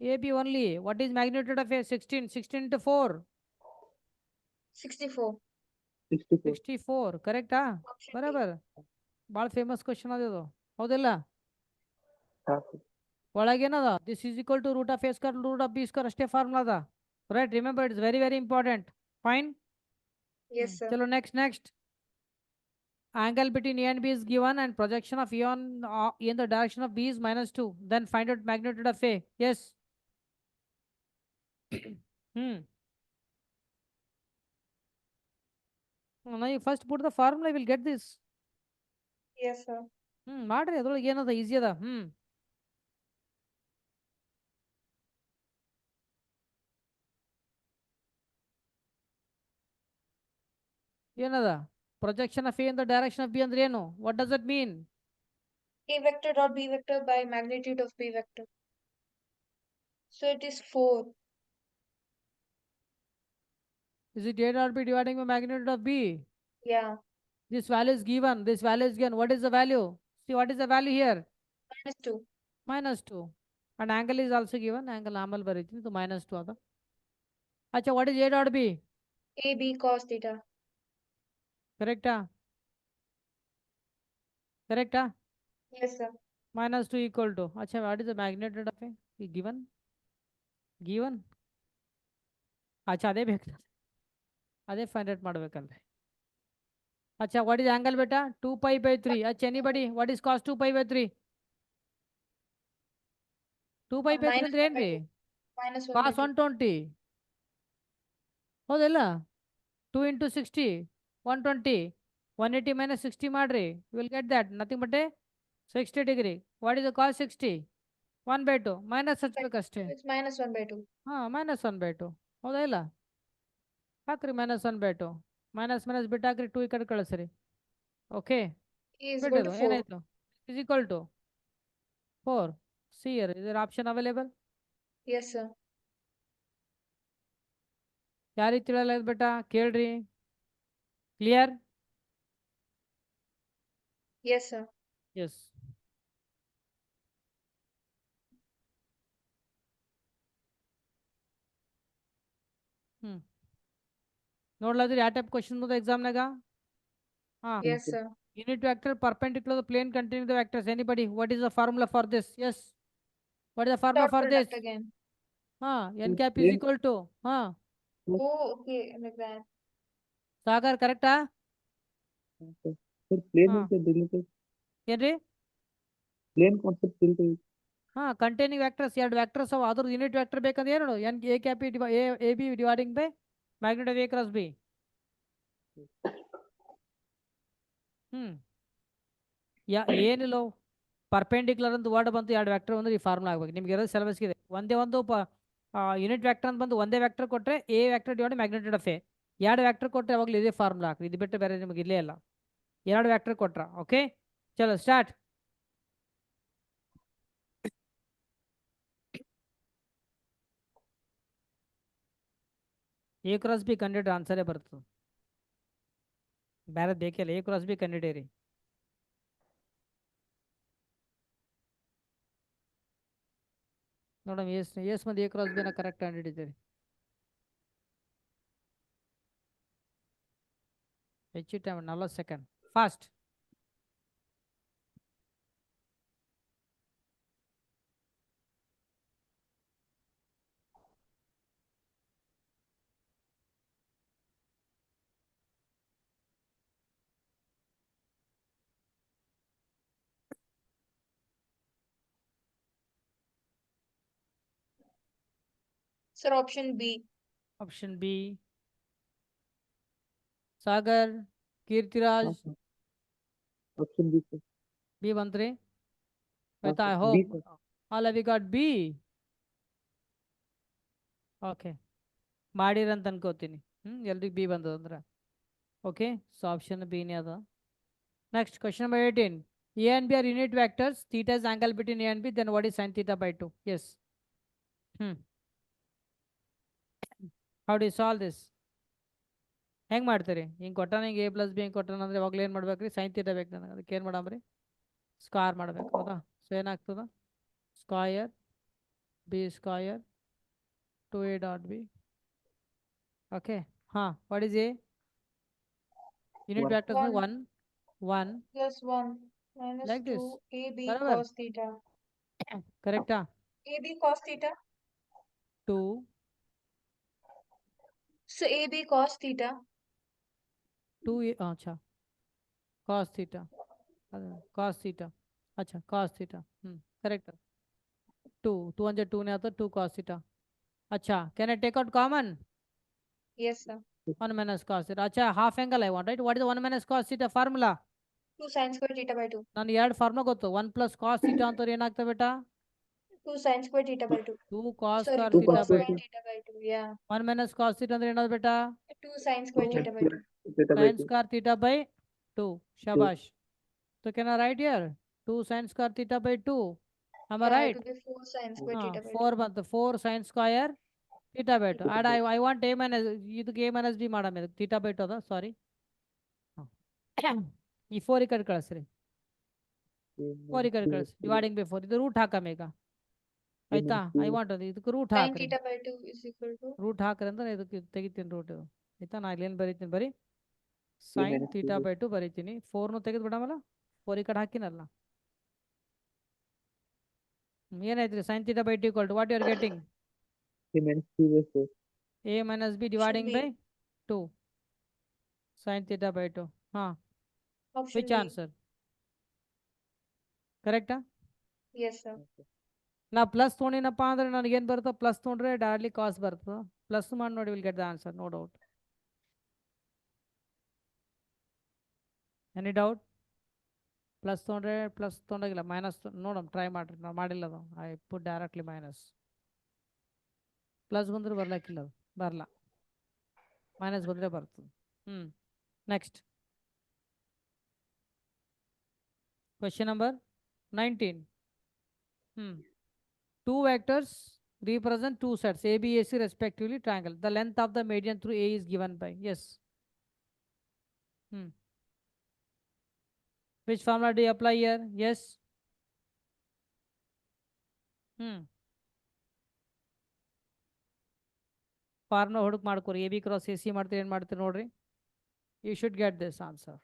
AB only. What is magnitude of A? 16. 16 into 4. 64. 64. 64. Correct. Option B. ಬರಬರ್ ಭಾಳ famous question ಅದು ಹೌದಿಲ್ಲ Ha, sir. ಒಳಗೇನದ this is equal to root of a square root of b square ಅಷ್ಟೇ formula ಅದ right remember it's very very important fine Yes, sir. ಚಲೋ next angle between A and B is given and projection of A on in the direction of B is -2 then find out magnitude of A yes now you first put the formula you will get this Yes, sir. ಮಾಡ್ರಿ ಅದ್ರೊಳಗೆ ಏನದ easy ಅದ ಏನದ projection of A in the direction of B ಅಂದ್ರೆ ಏನು what does it mean A vector dot B vector by magnitude of B vector. So it is 4. is it A dot B dividing by magnitude of B Yeah. this value is given this value is given what is the value see what is the value here -2. -2 and angle is also given angle ಆಮೇಲೆ ಬರೀತೀನಿ ಇದು -2 ಅದ ಅಚ್ಚಾ what is A dot B AB cos theta. ಕರೆಕ್ಟಾ ಕರೆಕ್ಟಾ Yes, sir. -2 equal to acha what is the magnitude of a given acha ಅದೇ ಬೇಕು ಅದೇ find out ಮಾಡ್ಬೇಕಲ್ರಿ acha what is angle beta 2π/3 acha anybody what is cos 2π/3 2π/3 minus ಅಂದ್ರೆ ಏನ್ರಿ -1 cos by 2. 120 ಹೌದಲ್ಲ 2 into 60 120 180 minus 60 ಮಾಡ್ರಿ you will get that nothing but a 60 degree what is the cos 60 1/2 minus ಹಚ್ಬೇಕಷ್ಟೇ It's -1/2. -1/2 ಹೌದಾ ಇಲ್ಲ ಹಾಕ್ರಿ -1/2 minus ಬಿಟ್ಟು ಹಾಕ್ರಿ 2 ಈ ಕಡೆ ಕಳಿಸ್ರಿ ಓಕೆ A is equal ಬಿಟ್ಟದು to 4. ಏನಾಯ್ತು is equal to 4 C here ಇದರ ಆಪ್ಷನ್ ಅವೈಲೇಬಲ್ Yes, sir. ಯಾವ ರೀತಿ ತಿಳಿಯಲ್ಲ ಬೇಟ ಕೇಳ್ರಿ ಕ್ಲಿಯರ್ Yes, sir. ಎಸ್ ನೋಡ್ಲದ್ರಿ ಯಾವ ಟೈಪ್ ಕ್ವಶನ್ ಬಂದ ಎಕ್ಸಾಮ್ನಾಗ Yes, sir. unit vector perpendicular to the plane containing the vectors anybody what is the formula for this yes what is the formula Dot for this product again. n cap is equal to Oh, okay, like that. Sagar ಕರೆಕ್ಟಾ Sir, plane ಹಾ. is related. ಏನ್ರಿ Plane concept related. Containing vectors ಎರಡು vectors ಅವ ಅದ್ರ unit vector ಬೇಕಂದ್ರೆ ಏನು N A cap A B dividing by magnet of A cross B ಏನಿಲ್ಲ perpendicular ಅಂತ ವರ್ಡ್ ಬಂತು ಎರಡು ವೆಕ್ಟರ್ ಅಂದ್ರೆ ಈ ಫಾರ್ಮುಲಾ ಆಗ್ಬೇಕು ನಿಮ್ಗೆ ಇರೋದು ಸಿಲೆಬಸ್ಗೆ ಇದೆ ಒಂದೇ ಒಂದು ಯೂನಿಟ್ ವ್ಯಾಕ್ಟರ್ ಅಂತ ಬಂದು ಒಂದೇ ವ್ಯಾಕ್ಟರ್ ಕೊಟ್ಟರೆ A vector divide magnitude of A. 2 vector ಕೊಟ್ಟರೆ ಯಾವಾಗಲೂ ಇದೇ ಫಾರ್ಮುಲಾ ಹಾಕ್ರಿ, ಇದು ಬಿಟ್ಟು ಬೇರೆ ನಿಮಗೆ ಇಲ್ಲೇ ಇಲ್ಲ. 2 ವ್ಯಾಕ್ಟರ್ ಕೊಟ್ರ. ಓಕೆ, ಚಲೋ ಸ್ಟಾರ್ಟ್. ಎ ಕ್ರಾಸ್ ಬಿ ಕಂಡಿಡ್ರೆ ಆನ್ಸರೇ ಬರ್ತದೆ, ಬೇರೆ ಬೇಕಿಲ್ಲ. ಎ ಕ್ರಾಸ್ ಬಿ ಕಂಡಿಡೀರಿ. ನೋಡಮ್ ಎಸ್ ಮಂದಿ ಎ ಕ್ರಾಸ್ ಬಿನ ಕರೆಕ್ಟ್ ಕಂಡಿಡಿದ್ದೀರಿ. ಹೆಚ್ಚು time 40 second, fast. Sir, option B. Option b. Sagar, Keerthiraj, option b sir. B ಬಂತ್ರಿ. But I B, hope sir. all of you got B. Okay, ಮಾಡಿರಂತ ಅನ್ಕೋತೀನಿ. ಎಲ್ರಿಗೂ ಬಿ ಬಂದದ ಅಂದ್ರೆ ಓಕೆ. ಸೊ ಆಪ್ಷನ್ ಬಿನೇ ಅದ. Next question number 18. A and B are unit vectors. Theta is angle between A and B, then what is sine theta by 2? Yes. How do solve this? ಹೆಂಗೆ ಮಾಡ್ತೀರಿ? ಹಿಂಗೆ ಕೊಟ್ಟಾನ, ಹಿಂಗೆ A plus B ಹಿಂಗೆ ಕೊಟ್ಟಾನ ಅಂದ್ರೆ ಯಾವಾಗಲೂ ಏನು ಮಾಡ್ಬೇಕ್ರಿ? ಸೈನ್ ಥೀಟಾ ಬೇಕು ನನಗೆ. ಅದಕ್ಕೆ ಏನು ಮಾಡಮ್ರಿ? ಸ್ಕ್ವಾರ್ ಮಾಡ್ಬೇಕು, ಹೌದಾ? ಸೊ ಏನಾಗ್ತದ? Square B square 2a dot b. Okay. What is a? Unit One. vectors में One. 1 Plus 1 minus like 2 this. AB बराबर? cos theta. Correct? AB cos theta. 2 So AB cos theta. 2 अच्छा cos theta. cos theta. अच्छा cos theta. Correct. 2 200 2 ने आता 2 cos theta. अच्छा, can I take out common? Yes, sir. 1 minus cos theta. अच्छा, half angle I want, right? What is the 1 minus cos theta formula? 2 sin square theta by 2. ನಾನು 2 formula ಗೊತ್ತು. 1 plus cos theta ಅಂತವ್ರು ಏನಾಗ್ತವೆ ಬೇಟ? 2 sin square theta by 2. 2 cos Sorry, square 2 theta cos by square 2. theta by 2. Yeah. 1 minus cos theta ಅಂದ್ರೆ ಏನದು ಬೇಟ? 2 sin square 2 theta by 2. Theta by sin 2. square theta by 2. Shabash. So can I write here? 2 sin square theta by 2. Am I Yeah, right? it will be 4 sin square theta by 2. 4 ಬಂತು. 4 sin square theta by 2. And I want a minus, ಇದಕ್ಕೆ a minus b madam. ಇದಕ್ಕೆ theta by 2 ಅದ, ಸಾರಿ. ಈ 4 ಈ ಕಡೆ ಕಳಿಸ್ರಿ. 4 ಈ ಕಡೆ ಕಳಿಸಿ. Dividing by 4. ಇದು ರೂಟ್ ಹಾಕಮ್ ಈಗ, ಆಯ್ತಾ? ಐ ವಾಂಟ್ ಅದು, ಇದಕ್ಕೆ ರೂಟ್ Sin ಹಾಕ್ರಿ. theta by 2 is equal to root ಹಾಕ್ರಿ ಅಂದ್ರೆ ಇದಕ್ಕೆ ತೆಗಿತೀನಿ ರೂಟ್ ಇದು, ಆಯ್ತಾ? ನಾ ಇಲ್ಲೇನು ಬರೀತೀನಿ, ಬರೀ sin minus theta 2. by 2 ಬರೀತೀನಿ. 4ನು ತೆಗೆದು ಬಿಡಮಲ್ಲ, 4 ಈ ಕಡೆ ಹಾಕಿನಲ್ಲ. ಏನಾಯ್ತು? sin theta by 2 equal to what you are getting? A minus 2 by 4. A minus b option dividing B. by 2 sin theta by 2. Option Which B. answer? Correct? Yes, sir. ನಾ plus ತೊಗೊಂಡಿನಪ್ಪ ಅಂದ್ರೆ ನನಗೇನು ಬರುತ್ತೋ? Plus ತೊಗೊಂಡ್ರೆ directly ಕಾಸ್ ಬರ್ತದೆ. Plus ಮಾಡಿ ನೋಡಿ, will get the answer, no doubt. Any doubt? Plus ತೊಗೊಂಡ್ರೆ plus ತೊಗೊಂಡಾಗಿಲ್ಲ, ಮೈನಸ್ ನೋಡಮ್, ಟ್ರೈ ಮಾಡಿರಿ. ನಾವು ಮಾಡಿಲ್ಲ ಅದು, I put directly minus. Plus ಬಂದ್ರೆ ಬರ್ಲಿಕ್ಕಿಲ್ಲ, ಅದು ಬರಲ್ಲ. ಮೈನಸ್ ಬಂದರೆ ಬರ್ತದೆ. Next question number 19. 2 vectors represent 2 sets A, B, AC respectively, triangle. The length of the median through A is given by, yes. Which formula do you apply here? Yes. Formula ಹುಡುಕ್ ಮಾಡ್ಕೊರಿ. A b cross a c ಮಾಡ್ತೀರಿ, ಏನು ಮಾಡ್ತೀರಿ ನೋಡ್ರಿ. You should get this answer.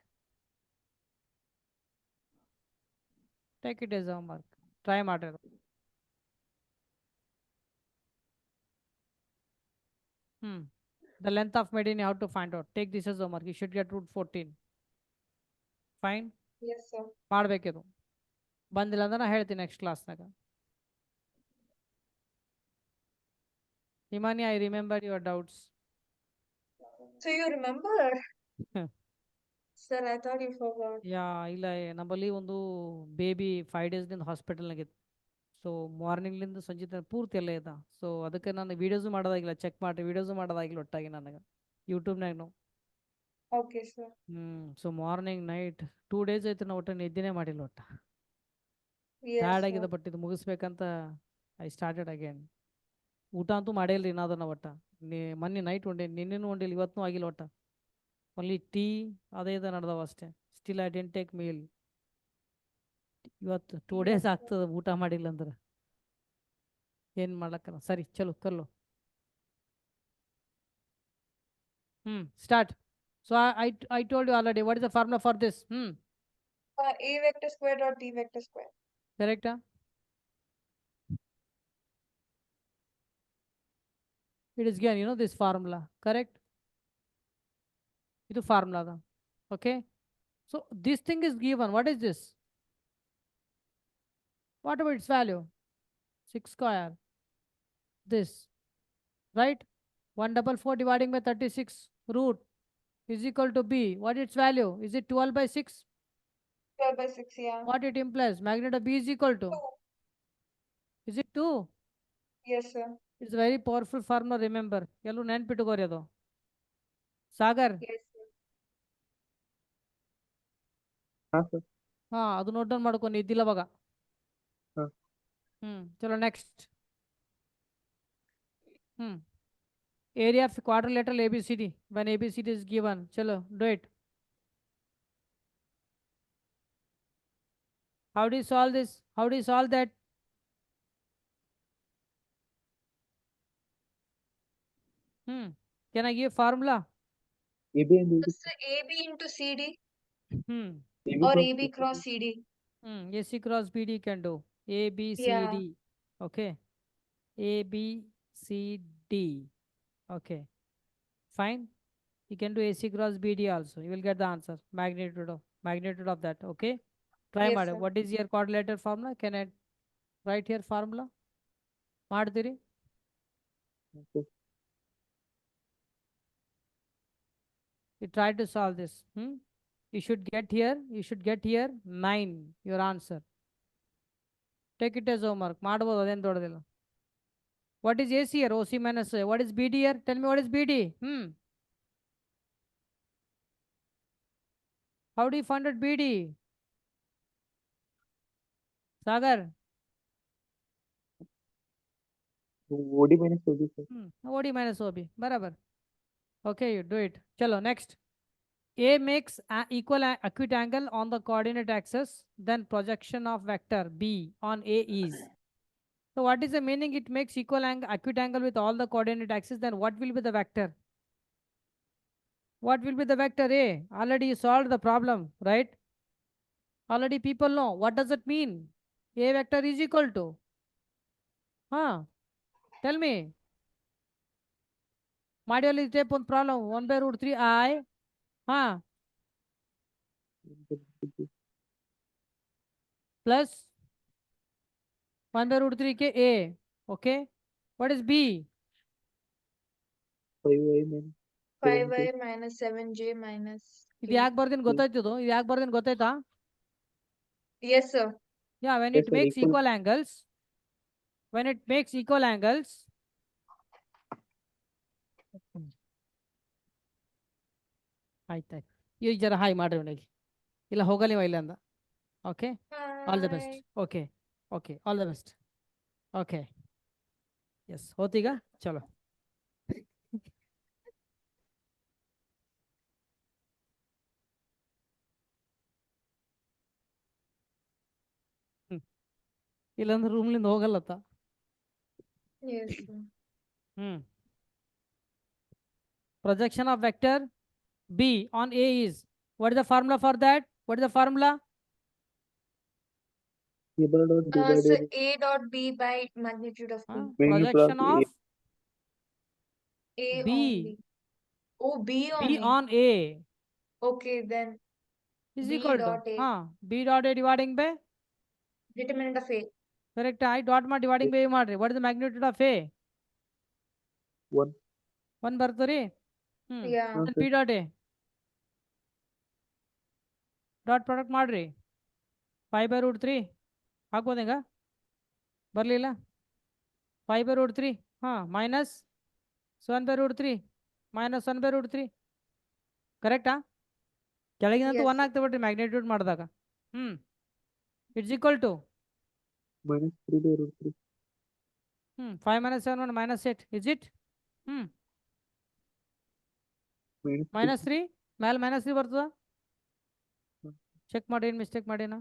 Take it as homework, try ಮಾಡ್ರಿ. The length of median you have to find out. Take this as homework. You should get root 14. Fine? Yes, sir. ಮಾಡಬೇಕಿದು. ಬಂದಿಲ್ಲ ಅಂದ್ರೆ ನಾ ಹೇಳ್ತೀನಿ next ಕ್ಲಾಸ್ನಾಗ. Himani, I remember your doubts. So you remember? Sir, I thought you forgot. ಇಲ್ಲ, ನಮ್ಮಲ್ಲಿ ಒಂದು baby 5 days ಹಾಸ್ಪಿಟಲ್ನಾಗಿತ್ತು. So ಮಾರ್ನಿಂಗ್ಲಿಂದ ಸಂಜೆ ತನಕ ಪೂರ್ತಿ ಎಲ್ಲ ಇದ್ದ. ಸೊ ಅದಕ್ಕೆ ನಾನು ವೀಡಿಯೋಸು ಮಾಡೋದಾಗಿಲ್ಲ, ಚೆಕ್ ಮಾಡಿ ವೀಡಿಯೋಸು ಮಾಡೋದಾಗಿಲ್ಲ ಒಟ್ಟಾಗಿ ನನಗೆ ಯೂಟ್ಯೂಬ್ನಾಗ. Okay, sir. So morning night 2 days ಆಯ್ತು ನಾ ಒಟ್ಟು ನಿದ್ದೆನೇ ಮಾಡಿಲ್ಲ ಒಟ್ಟು. Yes, tired sir. ಆಗಿದೆ, ಬಟ್ ಇದು ಮುಗಿಸ್ಬೇಕಂತ ಐ ಸ್ಟಾರ್ಟೆಡ್ ಅಗೇನ್. ಊಟ ಅಂತೂ ಮಾಡೇ ಇಲ್ರಿ ಇನ್ನದನ್ನ ಒಟ್ಟ. ಮೊನ್ನೆ ನೈಟ್ ಉಂಡೇನಿ, ನಿನ್ನೆನೂ ಉಂಡಿಲ್ಲ, ಇವತ್ತೂ ಆಗಿಲ್ಲ ಒಟ್ಟ. ಓನ್ಲಿ ಟೀ ಅದೇ ಇದು ನಡೆದವ ಅಷ್ಟೇ. Still I dent take meal. ಇವತ್ತು 2 days Yes, sir. ಆಗ್ತದೆ ಊಟ ಮಾಡಿಲ್ಲ ಅಂದ್ರೆ. ಏನು ಮಾಡ್ಲಕ್ಕಲ್ಲ. ಸರಿ ಚಲೋ ಕಲ್ಲು. Start. So I told you already, what is the formula for this? A vector square dot B vector square. Correct? It is given, this formula, correct? This formula da. Okay, so this thing is given. What is this? What about its value? 6 square. This, right? 144 dividing by 36 root is equal to B. What is its value? Is it 12 by 6? 12 by 6, yeah. What it implies? Magnitude of B is equal to? 2. Is it 2? Yes, sir. It's a very powerful formula, remember. Yellow ನೆನ್ಪಿಟ್ಟುಕೋರಿ ಅದು. Sagar, Yes, sir. ಹಾ sir. ಅದು note down ಮಾಡ್ಕೊಂಡು ಇದ್ದಿಲ್ಲ ಅವಾಗ. ಹಾ. ಚಲೋ next. Area of quadrilateral ABCD when ABCD is given. Chalo, do it. How do you solve this? How do you solve that? Can I give formula? AB and AB. Sir, AB into CD AB or cross AB cross CD. AC cross BD can do. A B C Yeah. D. Okay. A B C D. Okay. Fine. You can do AC cross BD also. You will get the answer. Magnitude of that. Okay. Try Yes, ಮಾಡಿ. sir. What is your quadrilateral formula? Can I write here formula? ಮಾಡ್ತೀರಿ? Okay. You try to solve this. You should get here 9, your answer. Take it as homework. ಮಾಡ್ಬೋದು, ಅದೇನು ದೊಡ್ಡದಿಲ್ಲ. What is AC here? OC minus A. What is BD here? Tell me what is BD. How do you find out BD? Sagar. OD minus OB sir. OD minus OB. Barabar. Okay, you do it. Chalo, next. A makes equal acute angle on the coordinate axis, then projection of vector B on A is. So what is the meaning? It makes equal acute angle with all the coordinate axes. Then what will be the vector? What will be the vector A? Already you solved the problem, right? Already people know. What does it mean? A vector is equal to? Tell me. Module is tape on problem 1 by root 3 I. Plus 1 by root 3 k A. Okay. What is B? 5y minus 5y minus 7j minus ಇದು k. ಯಾಕೆ ಬರ್ದಿನ ಗೊತ್ತಾಯ್ತದು? ಇದು ಯಾಕೆ ಬರ್ದಿನ ಗೊತ್ತಾಯ್ತಾ? Yes, sir. Yeah, when Yes, it sir, makes equal. equal angles. When it makes equal angles. ಆಯ್ತಾಯ್ತು. ಈಗ ಜರ hi ಮಾಡ್ರಿ ಅವನಿಗೆ. ಇಲ್ಲ ಹೋಗಲಿ ಇಲ್ಲ ಅಂದ. Okay, all the best. Okay okay, all the best. Okay, ಎಸ್ ಹೋತೀಗ. ಚಲೋ. ಇಲ್ಲಾಂದ್ರೆ ರೂಮ್ಲಿಂದ ಹೋಗಲ್ಲತ್ತ. Yes, sir. Projection of vector B on A is. What is the formula for that? What is the formula? Able dot So divided A dot B by magnitude of B. Projection of of A B. on B. Oh, B on B A. on A Okay, then is B equal to dot A. B dot A dividing by. Determinant of A. Correct. I dot ma dividing by ಮಾಡ್ರಿ. What is the magnitude of A? 1. 1 ಬರ್ತರಿ. Yeah. Then B dot A. Dot product ಮಾಡ್ರಿ. 5 by root 3 ಹಾಕ್ಬೋದ ಈಗ? ಬರಲಿಲ್ಲ 5/√3 ಹಾಂ minus 7/√3 minus 1/√3 ಕರೆಕ್ಟಾ ಕೆಳಗಿನಂತೂ Yes, 1 sir. ಆಗ್ತದೆ ಬಿಡ್ರಿ magnitude ಮಾಡಿದಾಗ it's equal to minus 3/√3. 5 minus 7 1 minus 8 is it Minus minus 3 ಮೇಲೆ ಮೈನಸ್ 3 ಬರ್ತದ ಹ್ಮ್. ಚೆಕ್ ಮಾಡಿ ಏನು ಮಿಸ್ಟೇಕ್ ಮಾಡೀನ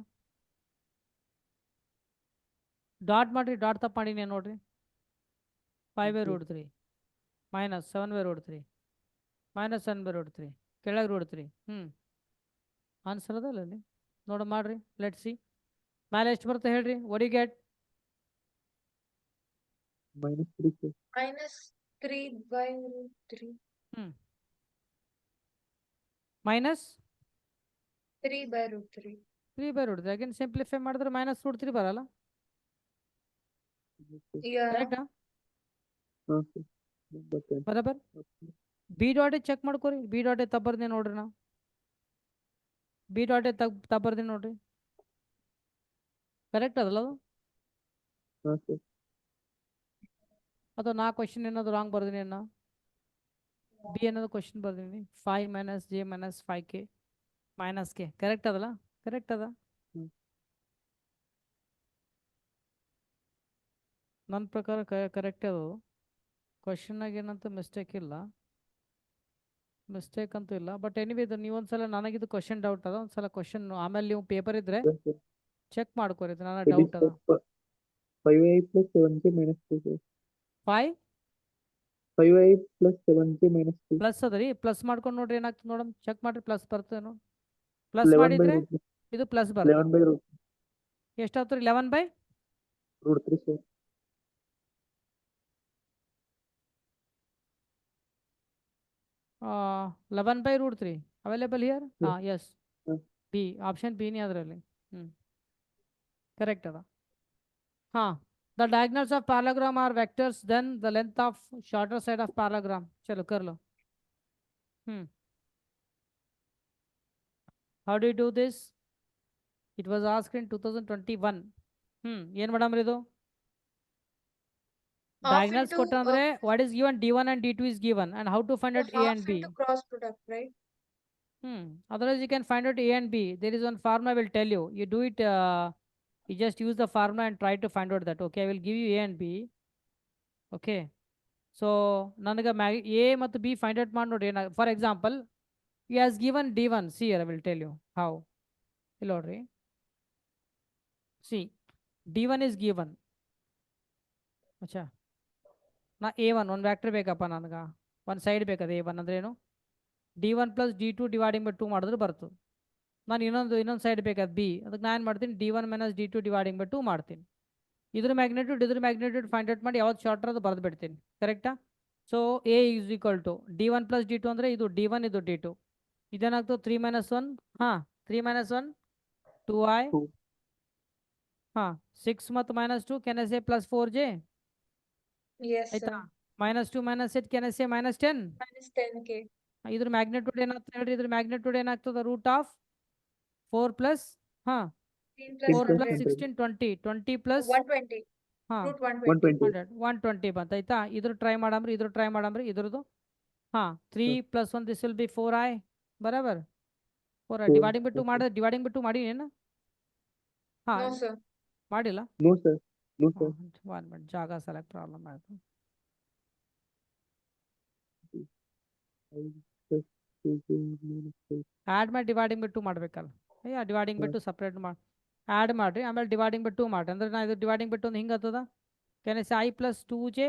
ಡಾಟ್ ಮಾಡಿರಿ ಡಾಟ್ ತಪ್ಪು ಮಾಡೀನಿ ನೋಡ್ರಿ 5/√3 ಮೈನಸ್ 7/√3 ಮೈನಸ್ 1/√3 ಕೆಳಗೆ √3 ಆನ್ಸರ್ ಅದಲ್ಲ ಅಲ್ಲಿ ನೋಡಿ ಮಾಡ್ರಿ ಲೆಟ್ ಸಿ ಮೇಲೆ ಎಷ್ಟು ಬರುತ್ತೆ ಹೇಳ್ರಿ what do you get minus 3, sir. Minus 3/√3. Minus 3/√3. 3/√3 again simplify ಮಾಡಿದ್ರೆ ಮೈನಸ್ √3 ಬರಲ್ಲ Yes, sir. Yeah. ಕರೆಕ್ಟಾ Sir. Number 10. ಬರಬರ್ Okay. ಬಿ ಡಾಟೆ ಚೆಕ್ ಮಾಡ್ಕೊರಿ ಬಿ ಡಾಟೆ ತಪ್ಪರ್ದೆ ನೋಡ್ರಿ ನಾವು ಬಿ ಡಾಟೆ ತಪ್ಪರ್ದೆ ನೋಡ್ರಿ ಕರೆಕ್ಟ್ ಅದಲ್ಲ ಅದು Sir. ಅಥವಾ ನಾ ಕ್ವಶನ್ ಏನಾದ್ರು ರಾಂಗ್ ಬರ್ದೀನಿ ಅನ್ನ ಬಿ ಅನ್ನೋದು ಕ್ವಶನ್ ಬರ್ದೀನಿ 5 minus j minus 5k minus k correct ಅದಲ್ಲ ಕರೆಕ್ಟ್ ಅದ ಹ್ಮ್. ನನ್ನ ಪ್ರಕಾರ ಕರೆಕ್ಟ್ ಅದು ಕ್ವಶನ್ನಾಗ ಏನಂತ ಮಿಸ್ಟೇಕ್ ಇಲ್ಲ ಮಿಸ್ಟೇಕ್ ಅಂತೂ ಇಲ್ಲ ಬಟ್ ಎನಿವೆ ಇದು ನೀವೊಂದ್ಸಲ ನನಗಿದು ಕ್ವಶನ್ ಡೌಟ್ ಅದ ಒಂದ್ಸಲ ಕ್ವಶನ್ ಆಮೇಲೆ ನೀವು ಪೇಪರ್ ಇದ್ರೆ Yes, sir. ಚೆಕ್ ಮಾಡ್ಕೊರಿ ಇದು ನನ್ನ It is ಡೌಟ್ ಅದ 5i plus 7k minus 2, sir. 5 5i plus 7k minus 2. Plus ಅದ ರೀ ಪ್ಲಸ್ ಮಾಡ್ಕೊಂಡು ನೋಡ್ರಿ ಏನಾಗ್ತದೆ ನೋಡಮ್ ಚೆಕ್ ಮಾಡ್ರಿ ಪ್ಲಸ್ ಬರ್ತೇನೋ ಪ್ಲಸ್ 11 by ಮಾಡಿದ್ರೆ root 3. ಇದು ಪ್ಲಸ್ ಬರ್ತದೆ 11 by root ಎಷ್ಟಾಗ್ತದೆ 11/√3, sir. uh, 11/√3 available here Yes. yes Yes. B option B ನೇ ಅದರಲ್ಲಿ correct ಅದ the diagonals of parallelogram are vectors then the length of shorter side of parallelogram चलो कर लो how do you do this it was asked in 2021 ಏನು ಮಾಡಮ್ರಿ ಇದು Half diagonals into, ಕೊಟ್ಟಂದ್ರೆ what is given d1 and d2 is given and how to find out a half and b into cross product, right? Otherwise, you can find out A and B. There is one formula I will tell you. You do it, you just use the formula and try to find out that. Okay, I will give you A and B. Okay. So, ನನಗೆ A ಮತ್ತು B find out ಮಾಡಿ ನೋಡಿ For example, he has given D1. See here, I will tell you how. ಇಲ್ಲಿ ನೋಡ್ರಿ See, D1 is given. ಅಚ್ಚಾ ನಾ A1 ಒಂದು vector ಬೇಕಪ್ಪ ನನಗೆ ಒಂದು ಸೈಡ್ ಬೇಕದ A1 ಅಂದ್ರೆ ಏನು D1 plus D2 dividing by 2 ಮಾಡಿದ್ರೆ ಬರ್ತದೆ ನಾನು ಇನ್ನೊಂದು ಸೈಡ್ ಬೇಕಾದ ಬಿ ಅದಕ್ಕೆ ನಾನು ಏನು ಮಾಡ್ತೀನಿ D1 minus D2 dividing by 2 ಮಾಡ್ತೀನಿ ಇದ್ರ ಮ್ಯಾಗ್ನಿಟ್ಯೂಡ್ ಫೈಂಡ್ ಔಟ್ ಮಾಡಿ ಯಾವ್ದು ಶಾರ್ಟರ್ ಅದು ಬರೆದು ಬಿಡ್ತೀನಿ ಕರೆಕ್ಟಾ so A is equal to D1 plus D2 ಅಂದರೆ ಇದು D1 ಇದು D2 ಇದೇನಾಗ್ತದೆ 3 minus 1 3 minus 1 2i 2. 6 ಮತ್ತು minus 2 can I say plus 4j Yes, ಆಯ್ತಾ sir. -2 minus 8 can I say -10 Minus 10k. ಇದ್ರ ಮ್ಯಾಗ್ನಿಟ್ಯೂಡ್ ಏನಾಗ್ತದೆ ಹೇಳ್ರಿ ಇದ್ರ ಮ್ಯಾಗ್ನಿಟ್ಯೂಡ್ ಏನಾಗ್ತದೆ root of 4 plus 10 4 plus plus 100. 16 20 plus 120. Root 120. 120. 120 ಬಂತಾಯ್ತಾ ಇದ್ರ ಟ್ರೈ ಮಾಡಮ್ರಿ ಇದ್ರದ್ದು 3 ಪ್ಲಸ್ 1 ದಿಸ್ ವಿಲ್ ಬಿ 4i ಬರಾಬರ್ 4i ಡಿವೈಡಿಂಗ್ ಬೈ 2 ಮಾಡಿ ಏನು No, sir. ಮಾಡಿಲ್ಲ No, sir. No, sir. 1 minute ಜಾಗ ಸೆಲೆಕ್ಟ್ ಪ್ರಾಬ್ಲಮ್ ಆಯ್ತು 5 plus 2k minus 8. ಆ್ಯಡ್ ಮಾಡಿ ಡಿವೈಡಿಂಗ್ ಬೈ 2 ಮಾಡ್ಬೇಕಲ್ಲ ಡಿವೈಡಿಂಗ್ ಬೈ 2 ಸಪ್ರೇಟ್ ಮಾಡಿ ಆ್ಯಡ್ ಮಾಡಿರಿ ಆಮೇಲೆ ಡಿವೈಡಿಂಗ್ ಬೈ 2 ಮಾಡಿರಿ ಅಂದ್ರೆ ನಾ ಇದು ಡಿವೈಡಿಂಗ್ ಬೈ 2 ಹಿಂಗೆ ಆಗ್ತದ ಕೆನ್ ಎಸ್ I plus 2j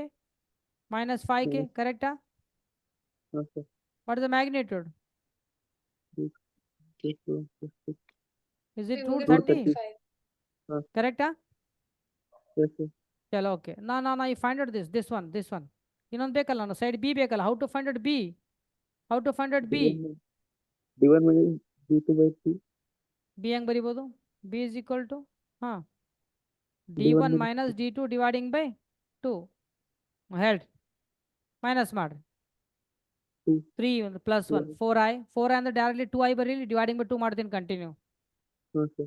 minus 5k ಕರೆಕ್ಟಾ Sir. What is the magnitude Plus 1 plus 6. is it We root will get 30 25. ಕರೆಕ್ಟಾ Yes, sir. ಚಲೋ ಓಕೆ ನಾ I find out this one ಇನ್ನೊಂದು ಬೇಕಲ್ಲ ನಾನು ಸೈಡ್ ಬಿ ಬೇಕಲ್ಲ how to find out B D1 minus D2 by 3. B ಹೆಂಗೆ ಬರಿಬೋದು B is equal to D1 D1 minus D2 dividing by 2 ಹೇಳ್ರಿ ಮೈನಸ್ ಮಾಡ್ರಿ 2. 3 ಒಂದು ಪ್ಲಸ್ 1 4i ಅಂದ್ರೆ directly 2i Bareilly dividing by 2 ಮಾಡ್ತೀನಿ continue No, sir.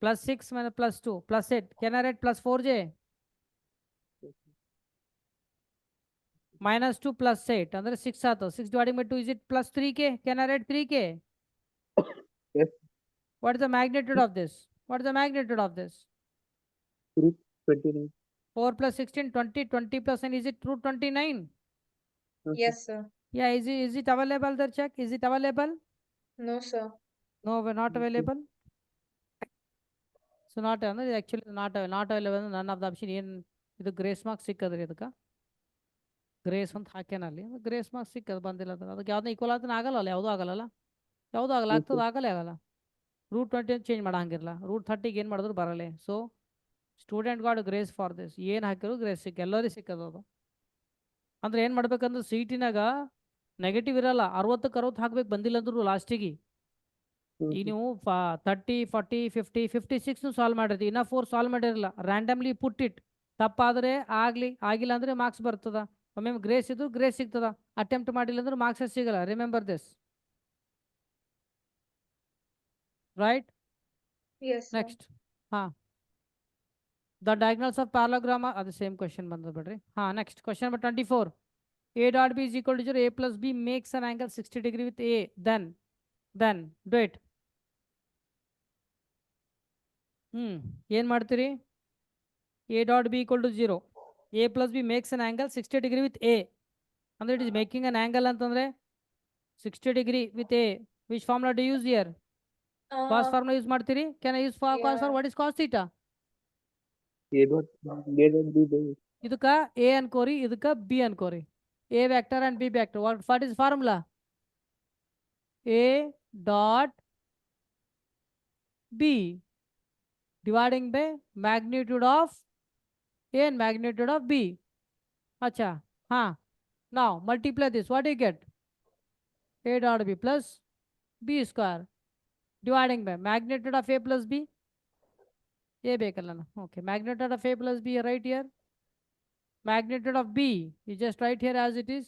plus 6 minus plus 2 plus 8. Can I write plus 4j? Minus 2 plus 8. Andre 6 ato. 6 dividing by 2, is it plus 3k? Can I write 3k? Yes. What is the magnitude of this? What is the magnitude of this? Root 29. 4 plus 16, 20. 20 plus 9, is it root 29? Okay. Yes, sir. Yeah, is it available there? Check. Is it available? No, sir. No, we're not Okay. available. So not actually not available. None of the option. ಇದು grace marks ಸಿಕ್ಕದ್ರಿ ಅದಕ್ಕೆ grace ಅಂತ ಹಾಕೇನಲ್ಲಿ grace marks ಸಿಕ್ಕದು ಬಂದಿಲ್ಲ ಅದು ಅದಕ್ಕೆ ಯಾವ್ದು equal ಆಗ್ತಾನೆ ಆಗಲ್ಲ ಯಾವುದೂ ಆಗಲ್ಲ ಯಾವುದೂ ಆಗಲ್ಲ ಆಗ್ತದೆ ಆಗಲ್ಲ ರೂಟ್ 20 ಚೇಂಜ್ ಮಾಡಂಗಿರಲ್ಲ ರೂಟ್ 30ಗೆ ಏನು ಮಾಡಿದ್ರು ಬರಲ್ಲ so student god grace for this ಏನು ಹಾಕಿದ್ರು ಗ್ರೇಸ್ ಎಲ್ಲರಿಗೂ ಸಿಕ್ಕದು ಅದು ಅಂದ್ರೆ ಏನು ಮಾಡ್ಬೇಕಂದ್ರೆ ಸಿ ಟಿನಾಗ ನೆಗೆಟಿವ್ ಇರಲ್ಲ 60ಕ್ಕೆ 60 ಹಾಕ್ಬೇಕು ಬಂದಿಲ್ಲ ಅಂದ್ರು ಲಾಸ್ಟಿಗೆ ಈಗ ನೀವು 30 40 50 56 ಸಾಲ್ವ್ ಮಾಡಿರ್ತೀವಿ ಇನ್ನ 4 ಸಾಲ್ವ್ ಮಾಡಿರಲ್ಲ ರ್ಯಾಂಡಮ್ಲಿ ಪುಟ್ ಇಟ್ ತಪ್ಪಾದರೆ ಆಗಿಲ್ಲ ಅಂದ್ರೆ ಮಾರ್ಕ್ಸ್ ಬರ್ತದ ಒಮ್ಮೆ ಗ್ರೇಸ್ ಇದ್ರು ಗ್ರೇಸ್ ಸಿಗ್ತದ ಅಟೆಂಪ್ಟ್ ಮಾಡಿಲ್ಲ ಅಂದ್ರೆ ಮಾರ್ಕ್ಸ್ ಸಿಗಲ್ಲ remember this right Yes, sir. Next the diagonals of parallelogram are the same question ಬಂದದ ಬಿಡ್ರಿ next question number 24 a dot b is equal to 0 a plus b makes an angle 60 degree with a then do it ಏನು ಮಾಡ್ತೀರಿ a dot b equal to 0 a plus b makes an angle 60 degree with a ಅಂದ್ರೆ it is making an angle ಅಂತಂದ್ರೆ 60 degree with a which formula do you use here cos formula use ಮಾಡ್ತೀರಿ can I use cos Yeah. for what is cos theta A dot B by ಇದಕ್ಕ a ಅನ್ಕೋರಿ ಇದಕ್ಕ b ಅನ್ಕೋರಿ a vector and b vector what is formula a dot b dividing by magnitude of a and magnitude of b acha now multiply this what do you get a dot b plus b square dividing by magnitude of a plus b a ಬೇಕಲ್ಲ okay magnitude of a plus b right here magnitude of b you just write here as it is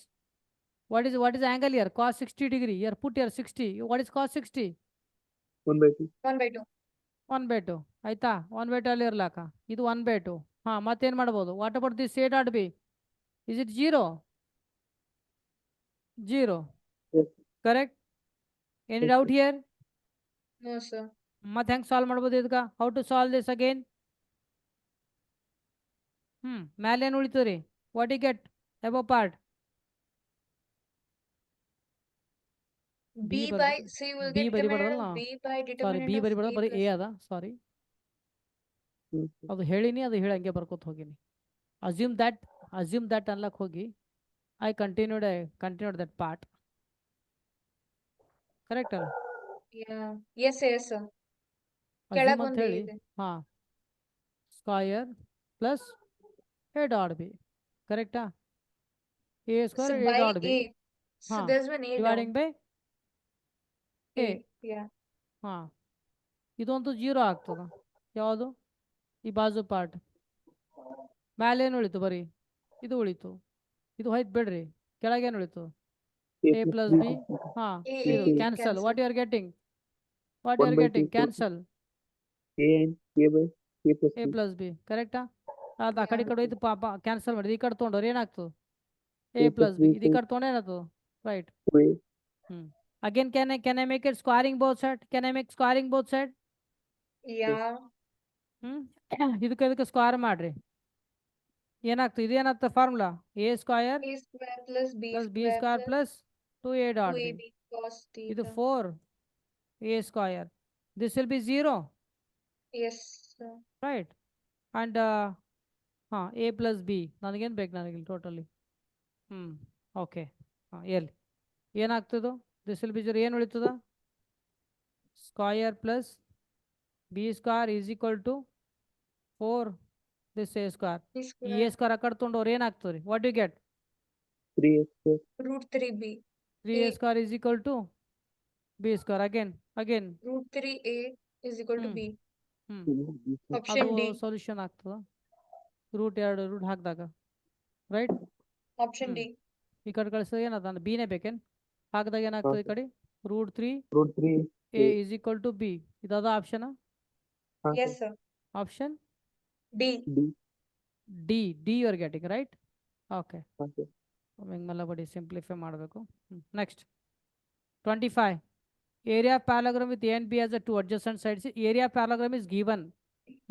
what is the angle here cos 60 degree here put here 60 what is cos 60 1 by 2. 1/2. 1/2 ಆಯ್ತಾ 1/2 ಅಲ್ಲಿ ಇರ್ಲಾಕ ಇದು 1/2 ಮತ್ತೇನು ಮಾಡ್ಬೋದು what about this a dot b is it 0 Yes. correct any Yes, doubt here No, sir. ಮತ್ತೆ ಹೆಂಗೆ solve ಮಾಡ್ಬೋದು ಇದಕ್ಕೆ how to solve this again ಮ್ಯಾಲೆ ಏನು ಉಳಿತದ್ರಿ what you get above part B by, so you will B get ಬರಿಬಾರ್ದಲ್ಲ determinant of B by sorry determinant b of ಬರಿಬಾರ್ದ A ಬರೀ plus ಎ ಅದ ಸಾರಿ Yes. ಅದು ಹೇಳಿನಿ ಅದು ಹೇಳಿ ಹಂಗೆ ಬರ್ಕೋತ ಹೋಗಿನಿ ಅಸ್ಯೂಮ್ ದಟ್ ಅನ್ಲಕ್ ಹೋಗಿ I continued that part correct ಅಲ್ಲ Yeah. Yes, sir. ಅಸ್ಯೂಮ್ ಕೆಳಗ್ ಅಂತ ಒಂದು A ಹೇಳಿ ಇದೆ. Square plus a dot b ಕರೆಕ್ಟಾ a So square a by dot b A. So there's one A dividing down. By A. Yeah. ಇದೊಂದು 0 ಆಗ್ತದ ಯಾವುದು ಈ ಬಾಜು ಪಾರ್ಟ್ ಮ್ಯಾಲೇನು ಉಳಿತು ಬರೀ ಇದು ಉಳಿತು ಇದು ಹೋಯ್ತು ಬಿಡ್ರಿ ಕೆಳಗೇನು ಉಳಿತು A a plus plus B. b A, ಇದು A, cancel what cancel. you are getting what you 1 are by getting 2. cancel A and A by A plus a B. plus b ಕರೆಕ್ಟಾ ಅದು ಆ ಕಡೆ ಈ Yeah. ಕಡೆ ಹೋಯ್ತು ಪಾಪ cancel ಮಾಡಿದ್ರಿ ಈ ಕಡೆ ತೊಗೊಂಡ್ರೆ ಏನಾಗ್ತದೆ A a plus plus b B ಇದು ಈ equals ಕಡೆ ತೊಗೊಂಡು ಏನಾಗ್ತದೆ right 2A. again can I make it squaring both side can I make squaring both side Yeah. ಇದಕ್ಕೆ ಸ್ಕ್ವೇರ್ ಮಾಡ್ರಿ ಏನಾಗ್ತದೆ ಇದೇನಾಗ್ತದೆ formula a square A square plus B plus b square square plus plus 2a dot b 2AB cos ಇದು theta. 4 a square this will be 0 Yes, sir. right and a plus b ನನಗೇನು ಬೇಕು ನನಗಿಲ್ಲಿ totally okay ಎಲ್ಲಿ ಏನಾಗ್ತದೋ this will be ಜರ್ ಏನು ಉಳಿತದ square plus B square is equal to 4 this A square B ಈ A square square ಆ ಕಡೆ ತೊಗೊಂಡವ್ರು ಏನಾಗ್ತದೆ ರೀ what you get 3A square. root 3B. 3a A. Square is equal to B square again Root 3A is equal to B. Option ಅದು D. Solution ಆಗ್ತದ root ಹಾಕಿದಾಗ right Option D. ಈ ಕಡೆ ಕಳಿಸಿದಾಗ ಏನದ ಬಿನೇ ಬೇಕೇನು ಹಾಕಿದಾಗ ಏನಾಗ್ತದೆ ಈ ಕಡೆ root 3 Root 3 a is equal to b ಇದದ ಆಪ್ಷನ್ हाँ Yes, sir. sir. Option D. D. D you are getting, right? Okay. हाँ sir. Mingmala badi simplify ಮಾಡಬೇಕು. Next. 25. Area of parallelogram with A and B as the two adjacent sides. Area of parallelogram is given.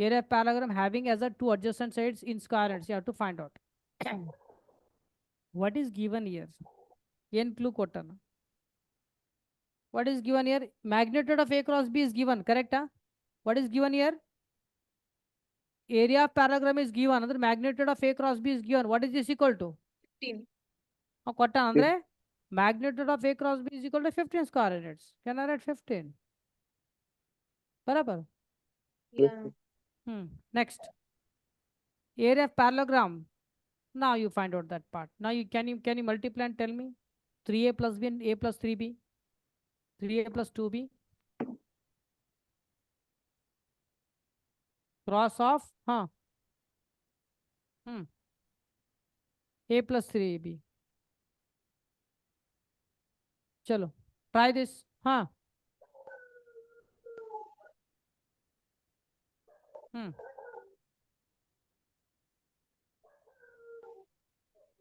Area of parallelogram having as the two adjacent sides in square roots. You have to find out. What is given here? N clue ಕೊಟ್ಟನ. What is given here? Magnitude of A cross B is given, correct? Huh? What is given here? Area of parallelogram is given. Another magnitude of A cross B is given. What is this equal to? 15. ಕೊಟ್ಟ ಅಂದ್ರೆ magnitude of A cross B is equal to 15 square units. Can I write 15? बराबर. Yes Yeah. sir. Next. Area of parallelogram. Now you find out that part. Now you can you multiply and tell me? 3A plus B and A plus 3B. 3A plus 2B. Cross of A plus 3AB. चलो try this.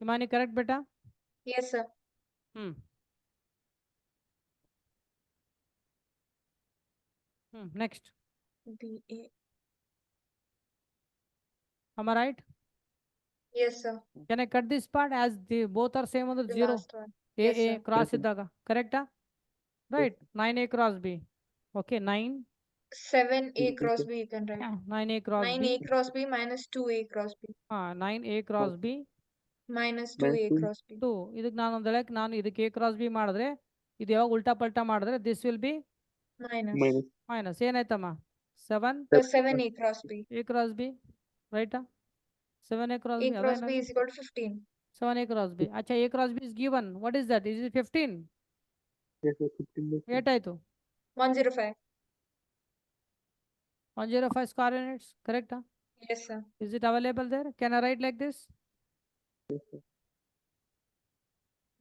Imani, correct beta? Yes, sir. Next. D. A. Am I right? Yes, sir. Can I cut this part as they both are same on the The 0? last one. A Yes, A sir. cross Yes, sir. ಇದ್ದಾಗ correct? Right. 9A cross B. Okay, 9. 7A Yes, cross sir. B you can write. 9A cross 9A B. cross B minus 2A cross B 9A cross B. minus Minus 2A 2. cross B 2. ಇದಕ್ಕೆ ನಾನು ಒಂದು ಹೇಳಕ್ಕೆ ನಾನು ಇದಕ್ಕೆ A cross B ಮಾಡಿದ್ರೆ ಇದು ಯಾವಾಗ ಉಲ್ಟಾ ಪಲ್ಟಾ ಮಾಡಿದ್ರೆ this will be minus Minus. minus. ಏನಾಯ್ತಮ್ಮ? 7 plus 7A cross B. A cross B. Right? 7A cross A B. cross B ಅದೇನದು? is equal to 15. 7A cross B. ಅಚ್ಚಾ A cross B is given. What is that? Is it 15? Yes sir. 15 yes, sir. ಏಟಾಯ್ತು? 105. 105 square units. Correct? Yes, sir. Is it available there? Can I write like this? Yes sir.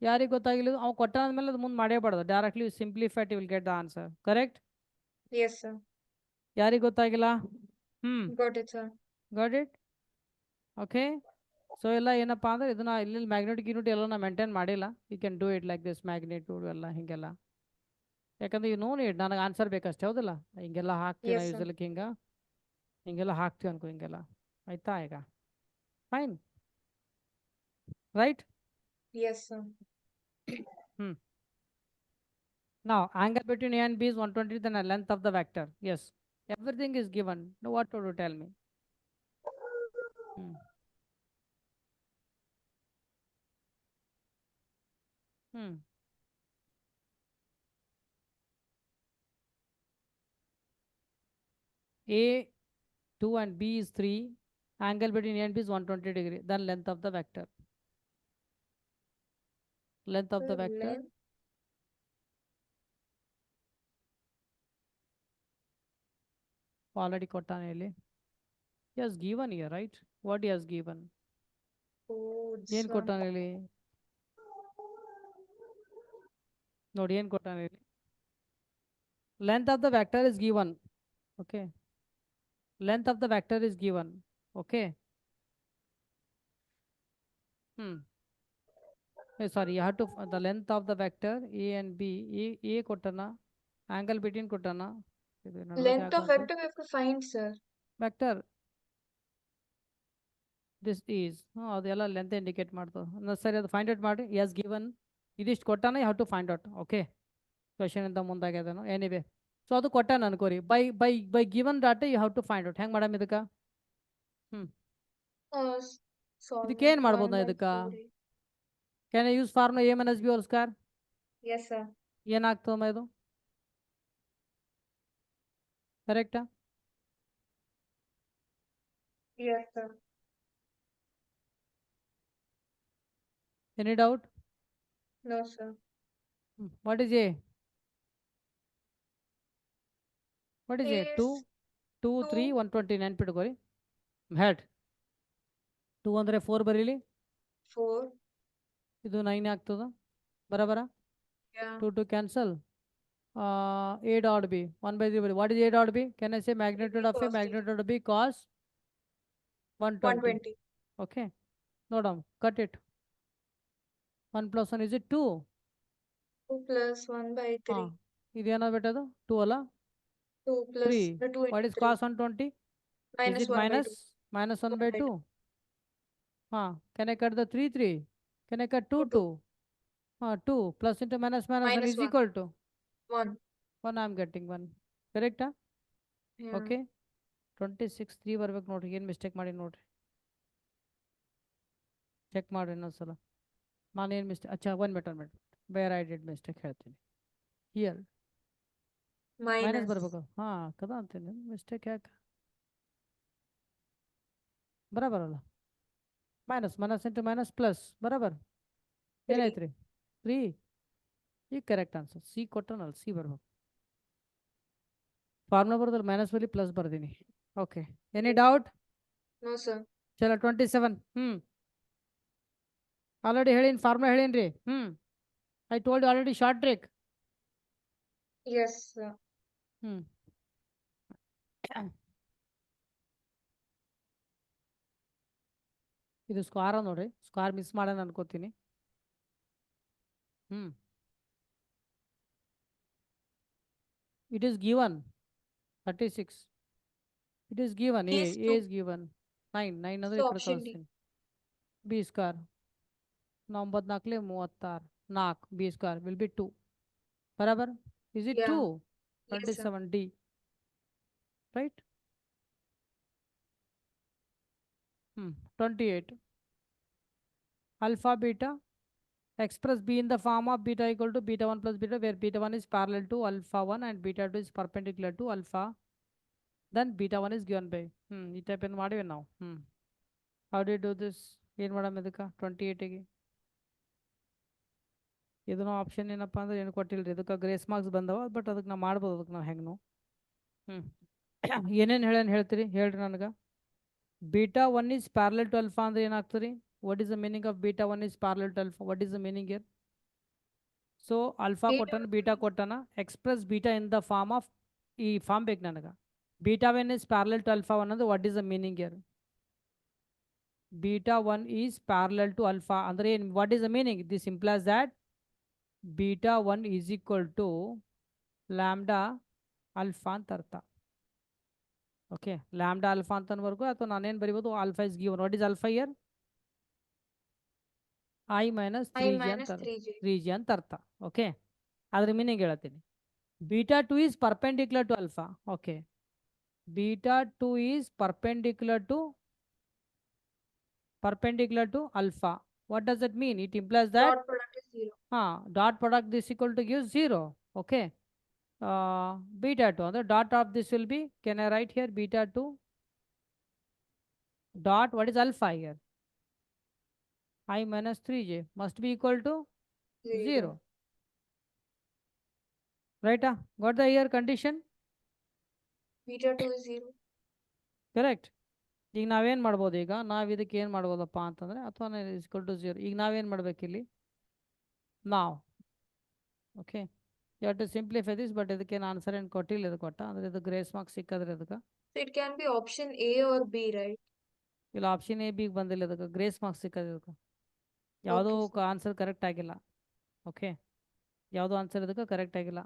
ಯಾರಿಗೆ ಗೊತ್ತಾಗಿಲ್ಲ ಅವ್ನು ಕೊಟ್ಟ ಅಂದ್ಮೇಲೆ ಅದು ಮುಂದೆ ಮಾಡೇಬಾರ್ದು. Directly simplified you will get the answer. Correct? Yes, sir. ಯಾರಿಗೆ ಗೊತ್ತಾಗಿಲ್ಲ? Got it, sir. Got it? Okay. So ಎಲ್ಲ ಏನಪ್ಪ ಅಂದ್ರೆ ಇದನ್ನ ಇಲ್ಲಿ ಮ್ಯಾಗ್ನೆಟಿಕ್ ಯೂನಿಟ್ ಎಲ್ಲ ನಾ ಮೇಂಟೈನ್ ಮಾಡಿಲ್ಲ. You can do it like this magnitude ಎಲ್ಲ ಹಿಂಗೆಲ್ಲ. ಯಾಕಂದ್ರೆ ಯು ನೋ ನೀಡ್ ನನಗೆ ಆನ್ಸರ್ ಬೇಕಷ್ಟೇ ಹೌದಲ್ಲ? ಹಿಂಗೆಲ್ಲ ಹಾಕ್ತೀವಿ Yes, ನಾವು sir. ಯೂಸಲಿ ಹಿಂಗೆಲ್ಲ ಹಾಕ್ತೀವಿ ಅನ್ಕೋ ಹಿಂಗೆಲ್ಲ. ಆಯ್ತಾ ಈಗ? Fine. Right? Yes, sir. Now, angle between A and B is 120, then the length of the vector. Yes, everything is given. Now, what to do? Tell me. A 2 and B is 3. Angle between A and B is 120 degree. Then length of the vector. Length of the vector. Length. Already ಕೊಟ್ಟಾನೆ ಇಲ್ಲಿ. He has given here, right? What he has given? Oh, this ಏನು one. ಕೊಟ್ಟಾನೆ ಇಲ್ಲಿ? ನೋಡಿ ಏನು ಕೊಟ್ಟಾನೆ ಇಲ್ಲಿ? Length of the vector is given. Okay. Length of the vector is given. Okay. Sorry, you have to the length of the vector A and B. A ಕೊಟ್ಟನ, angle between ಕೊಟ್ಟನ. Length of vector we have to find, sir. Vector. This is ಅದೆಲ್ಲ length indicate ಮಾಡ್ತದೆ. ಸರಿ, ಅದು find out ಮಾಡಿ. As given ಇದಿಷ್ಟು ಕೊಟ್ಟಾನ, you have to find out. Okay, question ಇಂದ ಮುಂದಾಗ್ಯದನು anyway. So ಅದು ಕೊಟ್ಟಾನ ಅನ್ಕೋರಿ. By given data you have to find out. ಹೆಂಗೆ ಮಾಡಮ್ ಇದಕ್ಕೆ? ಇದಕ್ಕೆ ಏನು ಮಾಡ್ಬೋದು ನಾ ಇದಕ್ಕೆ? Can I use formula A minus B whole square? Yes, sir. ಏನಾಗ್ತದಮ್ಮ ಇದು? ಕರೆಕ್ಟಾ? Yes, sir. Any doubt? No, sir. What is A? What is A? 2, 2, 3, 120 ನೆನ್ಪಿಟ್ಕೋರಿ. Head 2 ಅಂದರೆ 4 ಬರೀಲಿ. 4. ಇದು 9 ಆಗ್ತದ. ಬರಬರ? Yeah. 2 cancel. A dot B, 1 by 3. What is A dot B? Can I say magnitude of A? cos theta. Magnitude of B cos 120. 120. Okay. No down. Cut it. 1 plus 1 is it 2? 2 plus 1 by 3. ಇದೇನೋ ಬಿಟ್ಟದು 2 ಅಲ್ಲ 2 plus 3. 2 What into is 3. cos 120? Is Minus it 1 by 2. minus 1 1 by by 2? Can I cut the 3 3? Can I cut 2 2. 2? 2 plus into minus minus 1 Minus is 1. equal to 1. 1. I'm getting 1. Correct? Yeah. Okay. 26 3 ಬರ್ಬೇಕು ನೋಡ್ರಿ ಏನು mistake ಮಾಡಿ ನೋಡ್ರಿ check ಮಾಡ್ರಿ ಇನ್ನೊಂದ್ಸಲ ನಾನೇನು mistake ಅಚ್ಚಾ 1 minute ಬೇರೆ ಐ ಡಿಡ್ ಮಿಸ್ಟೇಕ್ ಹೇಳ್ತೀನಿ ಹಿಯರ್ ಮೈನಸ್ Minus. ಬರ್ಬೇಕು ಕದಾ ಅಂತೀನಿ ಮಿಸ್ಟೇಕ್ ಯಾಕೆ ಬರಬರಲ್ಲ minus minus into minus plus ಬರಬರ್ 3. ಏನಾಯ್ತು ರೀ 3 ಈಗ ಕರೆಕ್ಟ್ ಆನ್ಸರ್ ಸಿ ಕೊಟ್ಟನಲ್ಲ ಸಿ ಬರ್ಬೇಕು ಫಾರ್ಮುಲಾ ಬರೋದ್ರಲ್ಲಿ ಮೈನಸ್ ಬರಲಿ ಪ್ಲಸ್ ಬರ್ದೀನಿ okay any doubt No, sir. ಚಲೋ 27 ಆಲ್ರೆಡಿ ಹೇಳೀನಿ ಫಾರ್ಮುಲಾ ಹೇಳೀನಿ ರೀ I told already short trick Yes, sir. ಇದು ಸ್ಕ್ವಾರ ನೋಡ್ರಿ ಸ್ಕ್ವಾರ್ ಮಿಸ್ ಮಾಡೋಣ ಅನ್ಕೋತೀನಿ it is given 36 it is given He a is 2. Is given 9 ಅಂದ್ರೆ ಈ So ಕಡೆ option D. ಕಳಿಸ್ತೀನಿ b square 94 36 4 b square will be 2 ಬರಾಬರ್ is it 2 Yeah. Yes, sir. 27 d right 28 alpha beta express b in the form of beta equal to beta 1 plus beta where beta 1 is parallel to alpha 1 and beta 2 is perpendicular to alpha then beta 1 is given by ಈ type ಏನು ಮಾಡಿವಿ ನಾವು how do you do this ಏನು madam ಇದಕ್ಕೆ 28 ಗೆ ಇದನ್ನು option ಏನಪ್ಪ ಅಂದ್ರೆ ಏನು ಕೊಟ್ಟಿಲ್ಲ ರೀ ಇದಕ್ಕೆ ಗ್ರೇಸ್ ಮಾರ್ಕ್ಸ್ ಬಂದವ ಬಟ್ ಅದಕ್ಕೆ ನಾವು ಮಾಡ್ಬೋದು ಅದಕ್ಕೆ ನಾವು ಹೆಂಗೆ ಏನೇನು ಹೇಳ್ತೀರಿ ಹೇಳ್ರಿ ನನಗೆ beta 1 is parallel to alpha ಅಂದ್ರೆ ಏನಾಗ್ತದೆ what is the meaning of beta 1 is parallel to alpha what is the meaning here so alpha Beta ಕೊಟ್ಟನ beta ಕೊಟ್ಟನ express beta in the form of ಈ ಫಾರ್ಮ್ ಬೇಕು ನನಗೆ beta 1 is parallel to alpha 1 ಅಂದ್ರೆ what is the meaning here beta 1 is parallel to alpha ಅಂದ್ರೆ ಏನು what is the meaning this implies that beta 1 is equal to lambda alpha ಅಂತ ಅರ್ಥ okay lambda alpha ಅಂತವರೆಗೂ ಅಥವಾ ನಾನೇನು ಬರಿಬೋದು alpha is given what is alpha year I minus I 3 G minus ಅಂತ 3J. 3 G ಅಂತ ಅರ್ಥ ಓಕೆ ಅದ್ರ meaning ಹೇಳ್ತೀನಿ beta 2 is perpendicular to alpha okay beta 2 is perpendicular to alpha what does that mean it implies that Dot product is 0. dot product this equal to gives 0 okay beta 2 the dot of this will be can I write here beta 2 dot what is alpha here I minus 3j must be equal to 0 right got the here condition Beta 2 is 0. correct ಈಗ ನಾವೇನು ಮಾಡ್ಬೋದು ಈಗ ನಾವು ಇದಕ್ಕೆ ಏನು ಮಾಡ್ಬೋದಪ್ಪ ಅಂತಂದರೆ ಅಥವಾ is equal to 0 ಈಗ ನಾವೇನು ಮಾಡ್ಬೇಕಿಲ್ಲಿ ನಾವು okay you have to simplify this but ಇದಕ್ಕೇನು ಆನ್ಸರ್ ಏನು ಕೊಟ್ಟಿಲ್ಲ ಇದು ಕೊಟ್ಟ ಅಂದರೆ ಇದು ಗ್ರೇಸ್ ಮಾರ್ಕ್ಸ್ ಸಿಕ್ಕಿದ್ರೆ ಇದಕ್ಕೆ So it can be option A or B, right? ಇಲ್ಲ ಆಪ್ಷನ್ ಎ ಬಿಗೆ ಬಂದಿಲ್ಲ ಇದಕ್ಕೆ ಗ್ರೇಸ್ ಮಾರ್ಕ್ಸ್ ಸಿಕ್ಕದ ಇದಕ್ಕೆ ಯಾವುದೋ ಆನ್ಸರ್ ಕರೆಕ್ಟ್ ಆಗಿಲ್ಲ ಓಕೆ ಯಾವುದೋ ಆನ್ಸರ್ ಇದಕ್ಕೆ ಕರೆಕ್ಟ್ ಆಗಿಲ್ಲ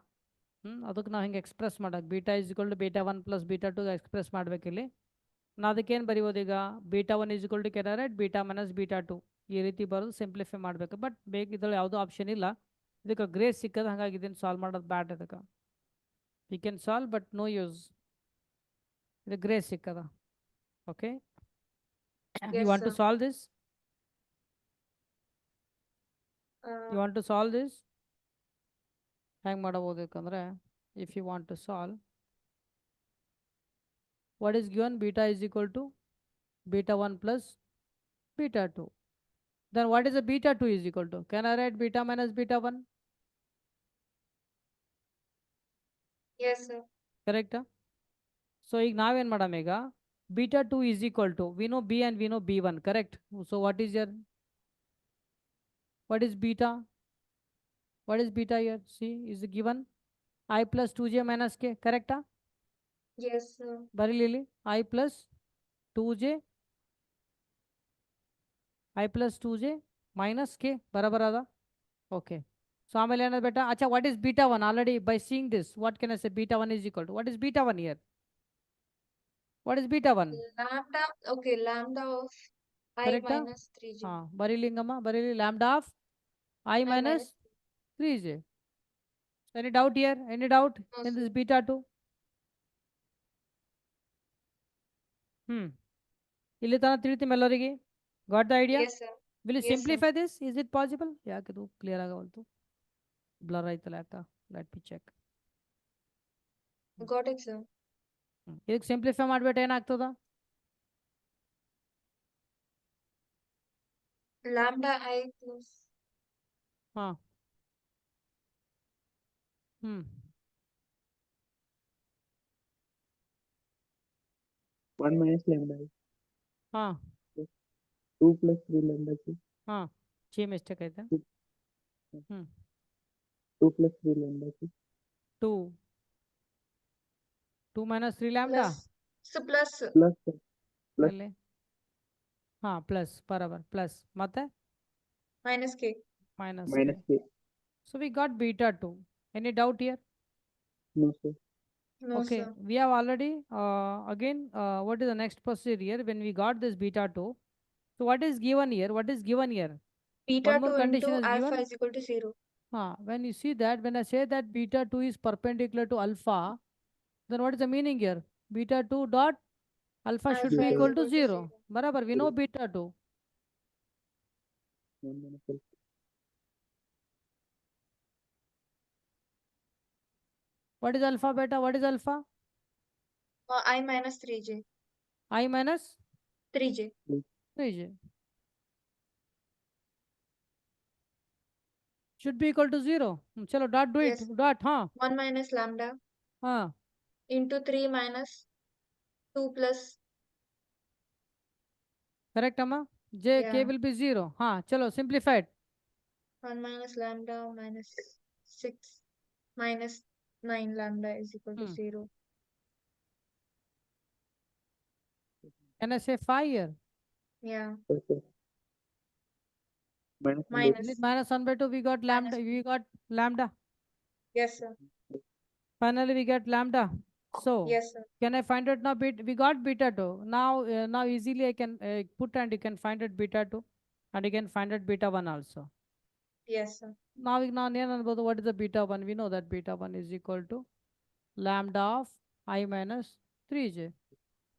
ಅದಕ್ಕೆ ನಾವು ಹಿಂಗೆ ಎಕ್ಸ್ಪ್ರೆಸ್ ಮಾಡೋಕೆ beta is equal to beta 1 plus beta 2 express ಮಾಡಬೇಕಿಲ್ಲಿ ನಾವು ಅದಕ್ಕೇನು ಬರೀಬೋದು ಈಗ beta 1 is equal to can I write beta minus beta 2 ಈ ರೀತಿ ಬರೋದು ಸಿಂಪ್ಲಿಫೈ ಮಾಡಬೇಕು ಬಟ್ ಬೇಕಿದ್ರಲ್ಲಿ ಯಾವುದೋ ಆಪ್ಷನ್ ಇಲ್ಲ ಇದಕ್ಕೆ ಗ್ರೇಸ್ ಸಿಕ್ಕದ ಹಾಗಾಗಿ ಇದನ್ನು ಸಾಲ್ವ್ ಮಾಡೋದು ಬ್ಯಾಡ್ ಇದಕ್ಕೆ you can solve but no use ಇದು ಗ್ರೇಸ್ ಸಿಕ್ಕದ okay Yes, you want to sir. solve this you Uh, want to solve this ಹೆಂಗೆ ಮಾಡಬಹುದಕ್ಕಂದ್ರೆ if you want to solve what is given beta is equal to beta 1 plus beta 2 then what is the beta 2 is equal to can I write beta minus beta 1 yes, sir. correct so ಈಗ ನಾವೇನು madam ಈಗ beta 2 is equal to we know b and we know b1 correct so what is your what is beta here see is given I plus 2j minus k, correcta? Yes, sir. Bareilly I plus 2j I plus 2j minus k ಬರಬರದ. Okay. So ಆಮೇಲೆ ಏನದು ಬೇಟ ಅಚ್ಚಾ what is beta 1? Already by seeing this what can I say? Beta 1 is equal to what is beta 1 here? What is beta 1? Lambda, okay, lambda of I Correcta? minus 3j. ಬರೀಲಿಂಗಮ್ಮ Bareilly lambda of I I minus minus 3j. Any doubt here? Any doubt no, in this sir. beta 2? ಇಲ್ಲಿ ತನಕ ತಿಳಿತು ಎಲ್ಲರಿಗೆ? Got the idea? Yes, sir. Will you Yes, sir. simplify this? Is it possible? ಯಾಕಿದು clear ಆಗವಲ್ತು? Blur ಆಯ್ತಲ್ಲ ಯಾಕ? Let me check. Got it, sir. ಇದಕ್ಕೆ simplify ಮಾಡ್ಬಿಟ್ಟು ಏನಾಗ್ತದ? Lambda I plus ಹಾ ಹ್ಮ್ 1 minus lambda I. ಹಾ 2 plus 3 lambda K. ಹಾ ಚಿ ಮಿಸ್ಟೇಕ್ ಐತೆ. 2 plus 3 lambda K. 2 minus 3 lambda plus. So plus Plus sir. Plus. ಎಲ್ಲಿ? ಹಾ ಪ್ಲಸ್ ಬರಬರ್ ಪ್ಲಸ್ ಮತ್ತೆ minus k. minus Minus K. So we got beta 2. Any doubt here? No sir. No, Okay, sir. we have already again what is the next procedure here when we got this beta 2? So what is given here? What is given here? Beta One more 2 condition into is alpha given. is equal to 0. When you see that, when I say that beta 2 is perpendicular to alpha, then what is the meaning here? Beta 2 dot alpha should Alpha be is equal to equal to 0. 0. Barabar, we know beta 2. 1 minus alpha. What is alpha beta? What is alpha? I minus 3j. I minus 3j. 3j. Should be equal to 0. Chalo, dot do it. Yes. Dot, huh? 1 minus lambda Huh. into 3 minus 2 plus. Correct, Amma? J, K Yeah. will be 0. Huh. Chalo, simplified. 1 minus lambda minus 6 minus 9 lambda is equal to 0. Can I say 5 here? Yeah. Yes, sir. Minus. Is Minus. it minus 1 by 2? We got lambda. We got lambda. Yes, sir. Finally, we get lambda. So, Yes, sir. can I find out now? We got beta 2. Now easily I can put and you can find out beta 2. And you can find out beta 1 also. Yes, sir. Now what is the beta 1? We know that beta 1 is equal to lambda of I minus 3j.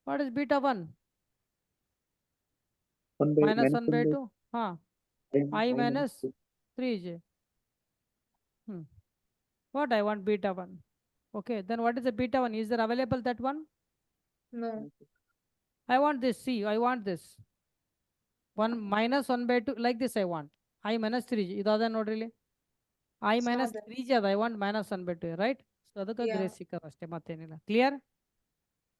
What is beta 1? 1 by Minus 1 by 2. Huh. I minus 2. 3j. What I want beta 1. Okay, then what is the beta 1? Is there available that one? No. I want this. See, I want this. 1 minus 1 by 2. Like this I want. I minus 3j. Idada nodrili. I It's minus not there. 3j. I want minus 1 by 2. Right? So ಅದಕ್ಕೆ Yeah. Grace ಸಿಕ್ಕದ ಅಷ್ಟೇ ಮತ್ತೇನಿಲ್ಲ. Clear?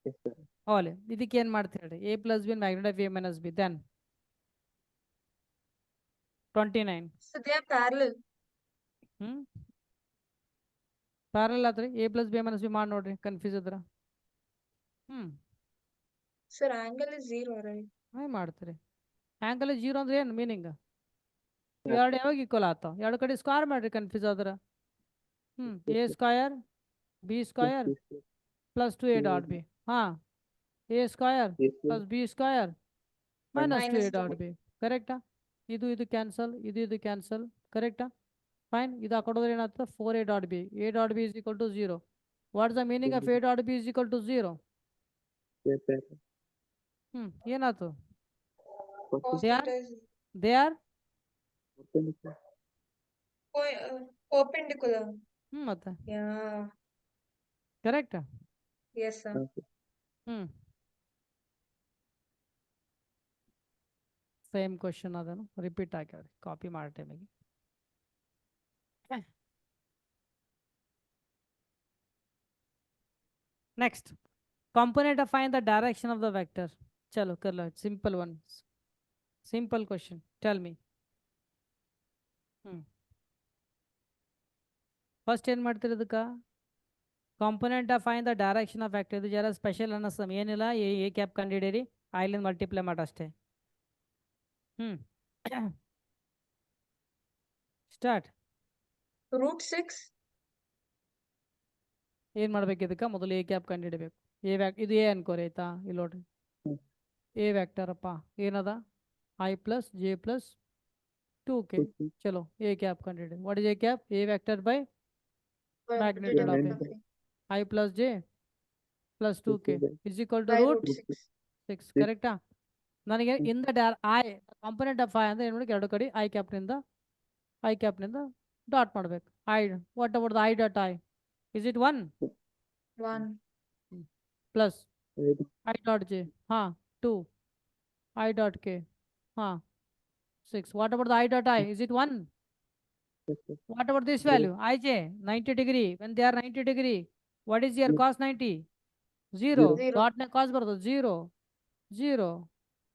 Yes sir. ಓಲೆ ಇದಕ್ಕೆ ಏನು ಮಾಡ್ತೀರಿ? A plus B magnitude of A minus B. Then 29. So they are parallel. Parallel ಆತ್ರಿ A plus B minus B ಮಾಡಿ ನೋಡ್ರಿ ಕನ್ಫ್ಯೂಸ್ ಇದ್ರ. Sir, angle is 0, right? Hi ಮಾಡ್ತೀರಿ. ಆ್ಯಂಗಲ್ 0 ಅಂದ್ರೆ ಏನು ಮೀನಿಂಗ್? Yeah. ಎರಡು ಯಾವಾಗ ಈಕ್ವಲ್ ಆತಾವ? ಎರಡು ಕಡೆ ಸ್ಕ್ವೇರ್ ಮಾಡ್ರಿ ಕನ್ಫ್ಯೂಸ್ ಆದ್ರ. A square B square Yes sir. plus 2A dot B. A square Yes sir. plus B square minus Minus 2A 2. dot B. Correct? ಇದು ಕ್ಯಾನ್ಸಲ್, ಇದು ಕ್ಯಾನ್ಸಲ್. ಕರೆಕ್ಟಾ? ಫೈನ್. ಇದು ಹಾಕೊಡೋದ್ರೆ ಏನಾಗ್ತದೆ? 4A dot B. A dot B is equal to 0. What is the meaning of A dot B is equal to 0? Yes sir. ಏನಾಯ್ತು? Cos They are theta is Perpendicular. perpendicular. ಮತ್ತೆ Yeah. Correct? Yes, sir. Okay. Same question ಅದನ್ನು repeat ಆಗ್ಯಾವ್ರಿ copy ಮಾಡೋ ಟೈಮಿಗೆ. Next, component of find the direction of the vector. Chalo, karlo, simple one. Simple question. Tell me. First ಏನು ಮಾಡ್ತೀರಿ ಅದಕ್ಕೆ? Component of fine the direction of vector. ಇದು ಜರ special ಅನ್ನಿಸ್ತದೆ, ಏನಿಲ್ಲ ಎ ಕ್ಯಾಪ್ ಕಂಡಿಡೀರಿ, ಐಲಿಂದ ಮಲ್ಟಿಪ್ಲೈ ಮಾಡಷ್ಟೇ. ಸ್ಟಾರ್ಟ್. √6. ಏನು ಮಾಡ್ಬೇಕು ಇದಕ್ಕೆ? ಮೊದಲು ಎ ಕ್ಯಾಪ್ ಕಂಡಿಡಬೇಕು. ಇದು ಎ ಅನ್ಕೋರಿ ಆಯ್ತಾ? ಇಲ್ಲಿ ನೋಡ್ರಿ, ಹ್ಮ್. ಎ ವ್ಯಾಕ್ಟರಪ್ಪ ಏನದ? I plus j plus 2k. Okay. ಚಲೋ ಎ ಕ್ಯಾಪ್ ಕಂಡಿಡಿ. What is a cap? A vector by magnitude of Magnitude. I plus j plus 2k Okay. is equal to By root √6. 6. ಕರೆಕ್ಟಾ? ನನಗೆ ಹ್ಮ್. In the i component of i ಅಂದ್ರೆ ಏನು ಮಾಡಿ, ಎರಡು ಕಡೆ ಐ ಕ್ಯಾಪ್ನಿಂದ ಡಾಟ್ ಮಾಡ್ಬೇಕು. I what about the i dot i? Is it 1 1. Plus Right. I dot j 2 i dot k 6. What about the i dot i? Is it 1? Yes, sir. What about this value? Ij 90 degree. When they are 90 degree, what is your Yes. cos 90? 0. Zero. Dot ne cos ಬರೋದು 0. 0.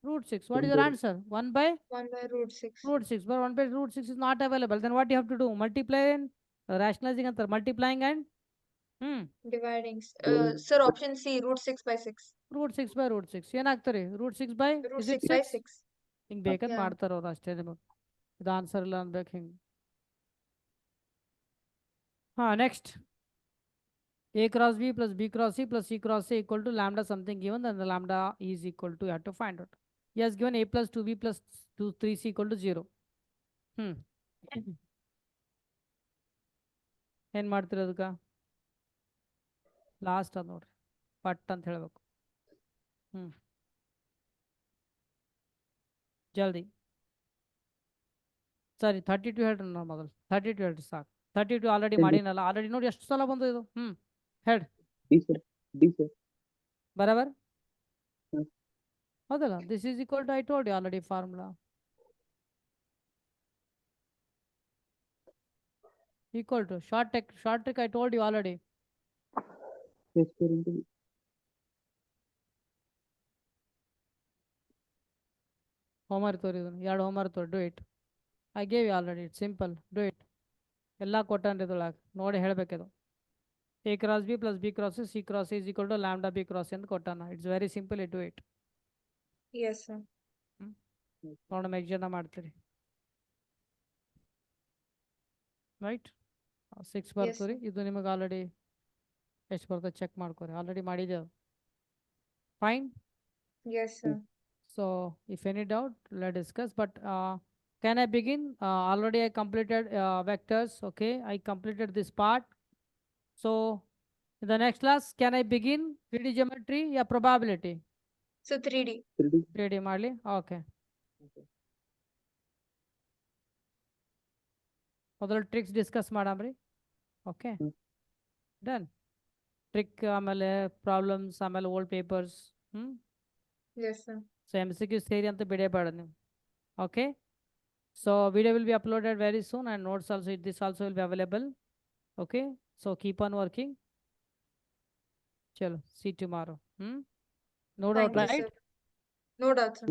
√6. What is your Zero. answer? 1 by 1 by √6. √6. But 1 by √6 is not available. Then what you have to do? Multiply and rationalizing and multiplying and Dividing. Dividing. Sir, option C, √6 by 6. √6 by √6. ಏನಾಗ್ತಾರೆ? √6 by is it √6 by 6? 6. ಹಿಂಗೆ ಬೇಕಂತ Yeah. ಮಾಡ್ತಾರ ಅವ್ರು ಅಷ್ಟೇ. ನಿಮಗೆ ಇದು answer ಇಲ್ಲ ಅನ್ಬೇಕು ಹಿಂಗೆ. Next. A cross B plus B cross C plus C cross A equal to lambda something given, then the lambda is equal to, you have to find out. He has given A plus 2B plus 3C equal to 0. ಏನು ಮಾಡ್ತೀರಿ ಅದಕ್ಕೆ? Last ಅದು ನೋಡ್ರಿ, ಪಟ್ ಅಂತ ಹೇಳಬೇಕು. ಜಲ್ದಿ. ಸರಿ 32 ಹೇಳ್ರಿ. ನಾವು ಮೊದಲು 32 ಹೇಳ್ರಿ ಸಾಕು. 32 ಆಲ್ರೆಡಿ ಹೇಳಿ. ಮಾಡಿನಲ್ಲ. ಆಲ್ರೆಡಿ ನೋಡಿ ಎಷ್ಟು ಸಲ ಬಂದು ಇದು. ಹೇಳಿ D, sir. D, sir. ಬರಬರ್. ಹ್ಮ್. ಹೌದಲ್ಲ? This is equal to, I told you already formula. Equal to short trick I told you already. Yes, sir. Into Homework ತೋರಿ ಇದನ್ನು, 2 homework ತೋರಿ. Do it. I gave you already. It's simple. Do it. ಎಲ್ಲ ಕೊಟ್ಟನ್ರಿ ಇದ್ರೊಳಗೆ ನೋಡಿ ಹೇಳ್ಬೇಕಿದು. A cross B plus B cross C cross A is equal to lambda B cross A ಅಂತ ಕೊಟ್ಟಾನ. It's very simple. Do it. Yes, sir. ನೋಡೋಣ ಎಷ್ಟು ಜನ ಮಾಡ್ತೀರಿ. Right 6 ಬರ್ತವ್ರಿ. ಇದು ನಿಮಗೆ ಆಲ್ರೆಡಿ ಎಷ್ಟು ಬರ್ತದೆ ಚೆಕ್ ಮಾಡ್ಕೊರಿ. ಆಲ್ರೆಡಿ ಮಾಡಿದ್ದೇವೆ. Fine. Yes, sir. So if any doubt, let's discuss. But can I begin? Already I completed vectors. Okay, I completed this part. So in the next class, can I begin 3D geometry? Yeah, probability. So 3D. 3D. 3D ಮಾಡಲಿ. Okay. ಮೊದಲು tricks discuss ಮಾಡಾಮ್ರಿ. Okay, done. Trick ಆಮೇಲೆ problems ಆಮೇಲೆ old papers. Yes, sir. So MCQ ಸೇರಿ ಅಂತ ಬಿಡೇಬೇಡ ನೀವು. Okay, so video will be uploaded very soon and notes also, this also will be available. Okay, so keep on working. Chalo, see tomorrow. No doubt, Thank you, right? sir. No doubt, sir.